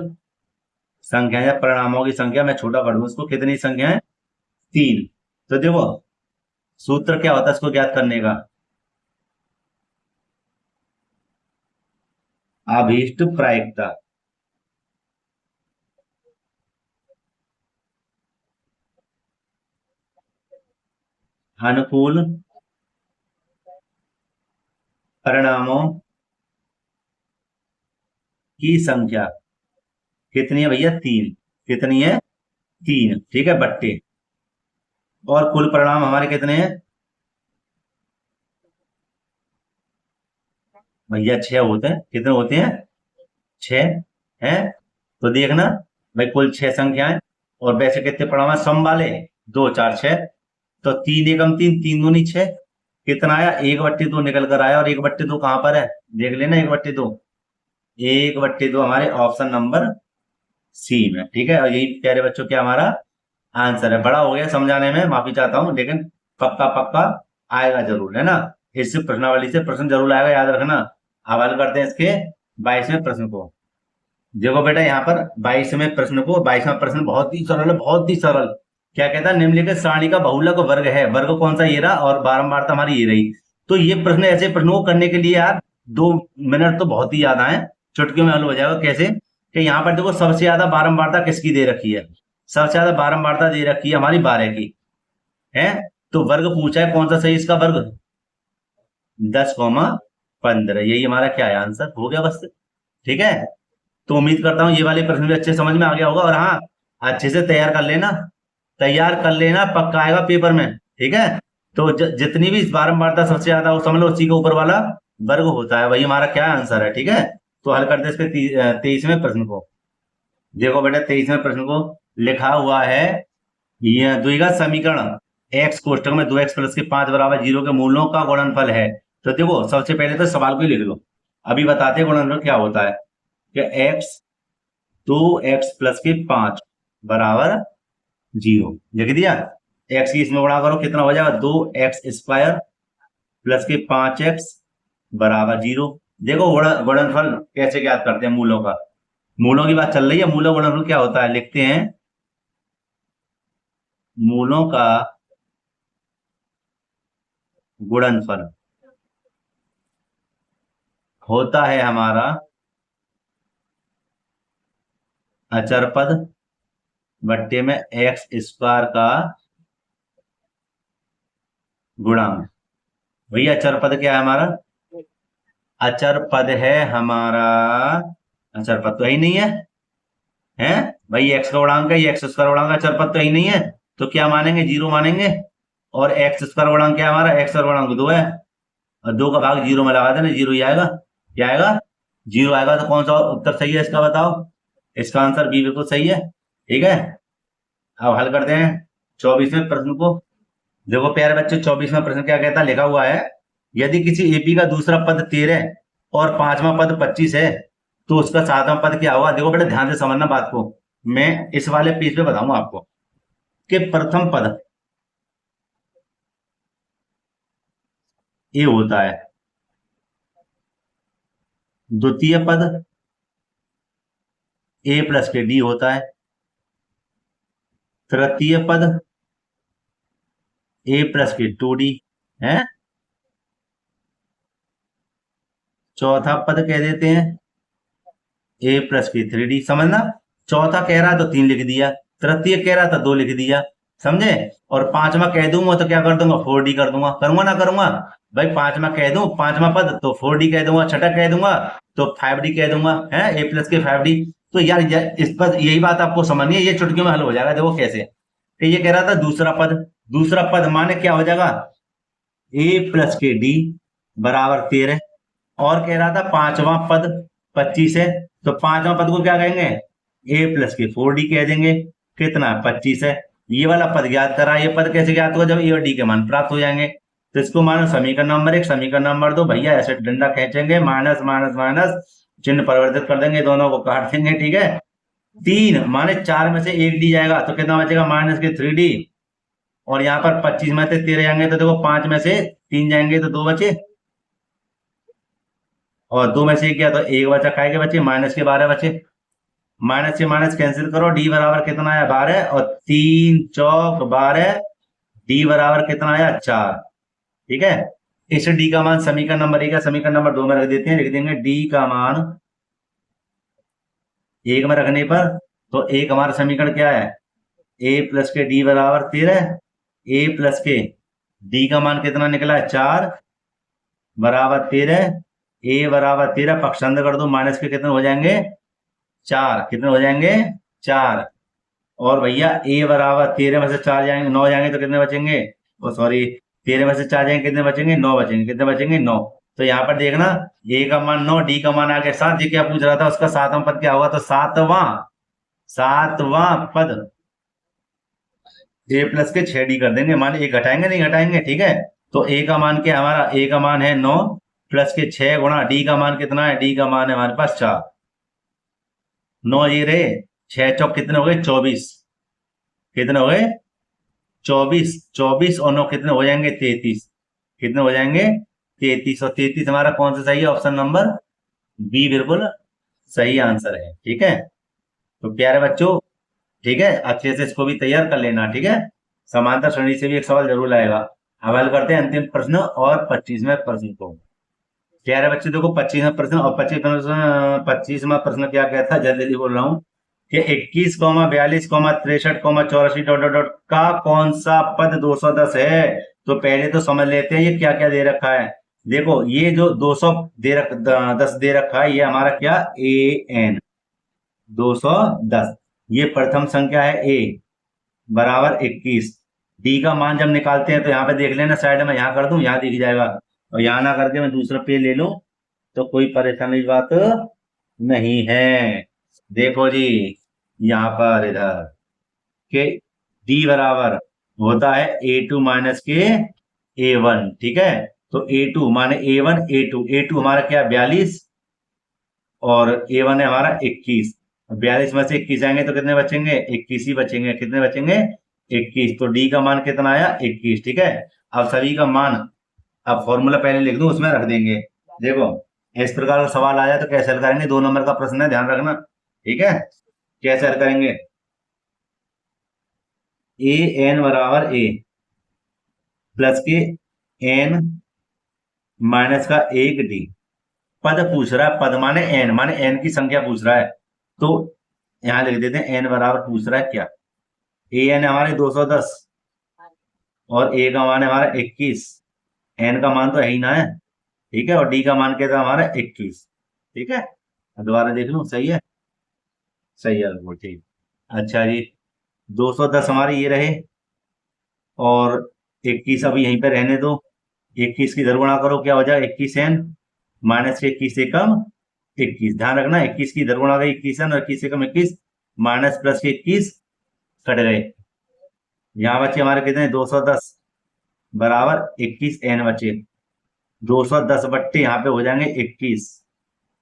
संख्या या परिणामों की संख्या, मैं छोटा कर दूं इसको। कितनी संख्याएं? 3। तो देखो सूत्र क्या होता है इसको ज्ञात करने का? अभीष्ट प्रायिकता। अनुकूल परिणामों की संख्या कितनी है भैया? 3। कितनी है? 3, ठीक है, बट्टे। और कुल परिणाम हमारे कितने हैं भैया? 6 होते हैं। कितने होते हैं? 6 है। तो देखना भाई कुल 6 संख्याएं, और वैसे कितने परिणाम है सम वाले? 2 4 6। तो 3 एकम 3, 3 दूनी 6। कितना आया? 1/2 निकल कर आया। और 1/2 कहां पर है? देख लेना 1/2। 1/2 हमारे ऑप्शन नंबर सी में, ठीक है। और यही प्यारे बच्चों क्या हमारा आंसर है। बड़ा हो गया समझाने में, माफी चाहता हूं, लेकिन पक्का पक्का आएगा जरूर, है ना। इस प्रश्नावली से प्रश्न जरूर आएगा, याद रखना। अब हल करते हैं इसके 22वें प्रश्न को। देखो बेटा यहाँ पर 22वें प्रश्न को, 22वां प्रश्न बहुत ही सरल है, बहुत ही सरल। क्या कहता है? निम्नलिखित सारणी का बहुलक वर्ग है। वर्ग कौन सा? ये रहा, और बारंबारता हमारी ये रही। तो ये प्रश्न, ऐसे प्रश्नों को करने के लिए यार 2 मिनट तो बहुत ही ज्यादा है, चुटकियों में हल हो जाएगा। कैसे कि यहाँ पर देखो सबसे ज्यादा बारंबारता किसकी दे रखी है, सबसे ज्यादा बारंबारता दे रखी है हमारी 12 की है। तो वर्ग पूछा है, कौन सा सही इसका वर्ग, 10,15, यही हमारा क्या है, आंसर हो गया बस। ठीक है, तो उम्मीद करता हूँ ये वाले प्रश्न भी अच्छे समझ में आ गया होगा। और हाँ, अच्छे से तैयार कर लेना, तैयार कर लेना, पक्का आएगा पेपर में। ठीक है, तो जितनी भी बारंबारता सबसे ज्यादा वो समझ लो उसी के ऊपर वाला वर्ग होता है, वही हमारा क्या आंसर है। ठीक है, तो हल करते इसके 23वें प्रश्न को। देखो बेटा 23वें प्रश्न को लिखा हुआ है, ये द्विघात समीकरण x कोष्टक में 2x प्लस के 5 बराबर 0 के मूलों का गुणनफल है। तो देखो सबसे पहले तो सवाल को ही लिख लो, अभी बताते हैं गुणनफल क्या होता है। कि x 2x प्लस के 5 बराबर 0 लिख दिया। x की इसमें गुणा करो, कितना हो जाएगा, 2x² प्लस के 5x बराबर 0। देखो गुणनफल कैसे ज्ञात करते हैं, मूलों का, मूलों की बात चल रही है। मूलों का गुणनफल क्या होता है, लिखते हैं, मूलों का गुणनफल होता है हमारा अचर पद बट्टे में x² का गुणांक। भैया अचर पद क्या है हमारा, अचर पद है हमारा, अचर पद तो ही नहीं है भाई, x का गुणांक है, ये x² गुणांक, अचर पद तो ही नहीं है, तो क्या मानेंगे, 0 मानेंगे। और x² गुणांक क्या है हमारा, x² गुणांक 2 है, और 2 का भाग 0 में लगा देना, 0 ही आएगा। क्या आएगा, 0 आएगा। तो कौन सा उत्तर सही है इसका बताओ, इसका आंसर बी बिल्कुल सही है। ठीक है, अब हल करते हैं 24वें प्रश्न को। देखो प्यारे बच्चों 24वां प्रश्न क्या कहता है, लिखा हुआ है, यदि किसी एपी का दूसरा पद 13 और 5वां पद 25 है तो उसका 7वां पद क्या होगा। देखो बेटा ध्यान से समझना बात को, मैं इस वाले पेज पे बताऊंगा आपको कि प्रथम पद ए होता है, द्वितीय पद ए प्लस के डी होता है, तृतीय पद ए प्लस के 2d है, चौथा पद कह देते हैं ए प्लस की 3d। समझना, चौथा कह रहा तो 3 लिख दिया, तृतीय कह रहा था 2 लिख दिया, समझे। और 5वां कह दूंगा तो क्या कर दूंगा, 4d कर दूंगा, करूंगा ना करूंगा भाई। 5वां कह दूं, 5वां पद तो 4d कह दूंगा, छठा कह दूंगा तो 5d कह दूंगा, है ए प्लस के 5d। तो यार इस पर यही बात आपको समझनी है, ये चुटकियों में हल हो जाएगा। देखो कैसे, कि ये कह रहा था दूसरा पद, दूसरा पद माने क्या हो जाएगा, ए प्लस के डी बराबर 13, और कह रहा था 5वां पद 25 है, तो 5वां पद को क्या कहेंगे, ए प्लस के 4d कह देंगे, कितना 25 है। ये वाला पद ज्ञात करा, ये पद कैसे ज्ञात होगा, जब ए और डी के मान प्राप्त हो जाएंगे। तो इसको मानो समीकरण नंबर 1, समीकरण नंबर 2, भैया ऐसे डंडा खींचेंगे, माइनस माइनस माइनस चिन्ह परिवर्तित कर देंगे, दोनों को काट देंगे। ठीक है, 3 माने 4 में से 1 डी जाएगा तो कितना बचेगा, माइनस के 3d। और यहाँ पर 25 में से 13 जाएंगे तो देखो 5 में से 3 जाएंगे तो 2 बचे, और 2 में से क्या, तो 1 बचा, काय के बचे, माइनस के 12 बचे। माइनस से माइनस कैंसिल करो, डी बराबर कितना आया, 12, और 3 चौक 12, डी बराबर कितना आया, 4। ठीक है, इस डी का मान समीकरण नंबर 1 है, समीकरण नंबर 2 में रख देते हैं, लिख देंगे डी का मान 1 में रखने पर, तो एक हमारा समीकरण क्या है, ए प्लस के डी बराबर 13, ए प्लस के डी का मान कितना निकला है, 4 बराबर 13, ए बराबर 13, पक्षांतर कर दो, माइनस के कितने हो जाएंगे, 4, कितने हो जाएंगे, 4। और भैया ए बराबर 13 में से 4 जाएंगे, 9 जाएंगे तो कितने बचेंगे, ओ सॉरी 13 में से 4 जाएंगे कितने बचेंगे, 9 बचेंगे, कितने बचेंगे, 9। तो यहाँ पर देखना, ए का मान 9, डी का मान आ गया 7, ये क्या पूछ रहा था, उसका 7वां पद क्या होगा, तो 7वां पद ए प्लस के 6d कर देंगे, मान एक घटाएंगे नहीं घटाएंगे। ठीक है, तो ए का मान क्या हमारा, ए का मान है 9 प्लस के 6 गुणा डी का मान कितना है, डी का मान है हमारे पास 4, 9 ये रहे, 6 चौक कितने हो गए, 24, कितने हो गए, 24, 24 और 9 कितने हो जाएंगे, 33, कितने हो जाएंगे, 33, और 33 हमारा कौन सा सही है, ऑप्शन नंबर बी बिल्कुल सही आंसर है। ठीक है, तो प्यारे बच्चों, ठीक है, अच्छे से इसको भी तैयार कर लेना। ठीक है, समांतर श्रेणी से भी एक सवाल जरूर आएगा। अब हल करते हैं अंतिम प्रश्न और 25वें प्रश्न को। प्यारे बच्चे देखो 25वां प्रश्न और 25वां प्रश्न क्या कहता है, जल्दी बोल रहा हूँ कि 21, 42, 63, 84 डॉट डॉट डॉट का कौन सा पद 210 है। तो पहले तो समझ लेते हैं ये क्या क्या दे रखा है। देखो ये जो 10 दे रखा है, ये हमारा क्या ए एन 210, ये प्रथम संख्या है ए बराबर 21। डी का मान जब निकालते हैं तो यहाँ पे देख लेना, साइड में यहाँ कर दूं, यहाँ दिख जाएगा, और यहाँ ना करके मैं दूसरा पे ले लूं तो कोई परेशानी की बात नहीं है। देखो जी यहाँ पर इधर के डी बराबर होता है A2 माइनस के A1, ठीक है। तो A2 माने A1 A2 हमारा क्या 42 और A1 है हमारा 21। 42 में से 21 आएंगे तो कितने बचेंगे, 21 ही बचेंगे। कितने बचेंगे 21। तो डी का मान कितना आया 21, ठीक है। अब सभी का मान, अब फॉर्मूला पहले लिख दूं उसमें रख देंगे। देखो इस प्रकार का सवाल आया तो कैसे हल करेंगे, 2 नंबर का प्रश्न है, ध्यान रखना, ठीक है। कैसे हल करेंगे, ए एन बराबर ए प्लस के एन माइनस का 1 डी। पद पूछ रहा है, पद माने एन की संख्या पूछ रहा है, तो यहां लिख देते हैं एन बराबर पूछ रहा है क्या, ए एन हमारे 210 और ए का मान है हमारा 21। एन का मान तो है ही ना है, ठीक है, और डी का मान क्या था हमारा 21, ठीक है। दोबारा देख लूं, सही है, सही है, बिल्कुल ठीक। अच्छा जी 210 हमारे ये रहे और 21 अभी यहीं पे रहने दो। 21 की गुणा करो, क्या हो जाए 21 एन माइनस 21 से कम 21। ध्यान रखना 21 की गुणा गई 21 एन और 21 से कम 21, माइनस प्लस के 21 कट गए। यहाँ बच्चे हमारे कितने 210 बराबर 21 एन बचे। 210 बट्टे यहाँ पे हो जाएंगे 21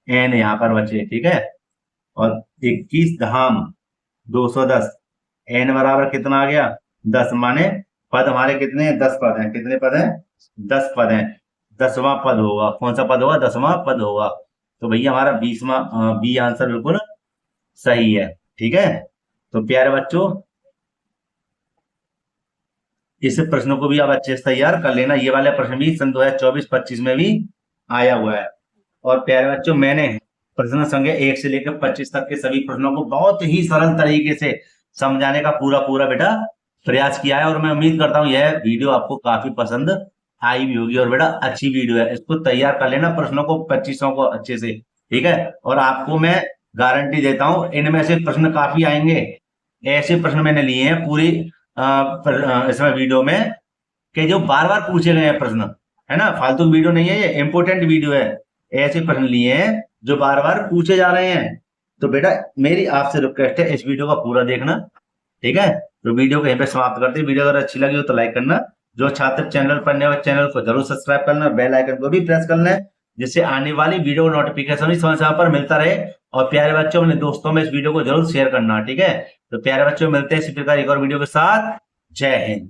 एन यहाँ पर बचे, ठीक है। और 21 धाम 210 एन बराबर कितना आ गया 10, माने पद हमारे कितने हैं 10 पद हैं। कितने पद हैं 10 पद हैं। 10वां पद होगा, कौन सा पद होगा 10वां पद होगा। तो भैया हमारा 20वां बी आंसर बिल्कुल सही है, ठीक है। तो प्यारे बच्चों इस प्रश्नों को भी आप अच्छे से तैयार कर लेना। ये वाला प्रश्न भी सन 2024-25 में भी आया हुआ है। और प्यारे बच्चों मैंने प्रश्न संख्या 1 से लेकर 25 तक के सभी प्रश्नों को बहुत ही सरल तरीके से समझाने का पूरा बेटा प्रयास किया है, और मैं उम्मीद करता हूँ यह वीडियो आपको काफी पसंद आई भी होगी। और बेटा अच्छी वीडियो है, इसको तैयार कर लेना प्रश्नों को 25 को अच्छे से, ठीक है। और आपको मैं गारंटी देता हूँ इनमें से प्रश्न काफी आएंगे। ऐसे प्रश्न मैंने लिए हैं पूरी इसमें वीडियो में कि जो बार बार पूछे गए हैं प्रश्न, है ना, फालतू वीडियो नहीं है, ये इंपोर्टेंट वीडियो है। ऐसे प्रश्न लिए हैं जो बार बार पूछे जा रहे हैं। तो बेटा मेरी आपसे रिक्वेस्ट है इस वीडियो का पूरा देखना, ठीक है। तो वीडियो को यहीं पे समाप्त करते हैं। वीडियो अगर अच्छी लगी हो तो लाइक करना, जो छात्र चैनल पर नए चैनल को जरूर सब्सक्राइब करना, बेल आइकन को भी प्रेस करना है, जिससे आने वाली वीडियो नोटिफिकेशन समय समय पर मिलता रहे। और प्यारे बच्चों अपने दोस्तों में इस वीडियो को जरूर शेयर करना, ठीक है। तो प्यारे बच्चों मिलते हैं इसी प्रकार एक और वीडियो के साथ। जय हिंद।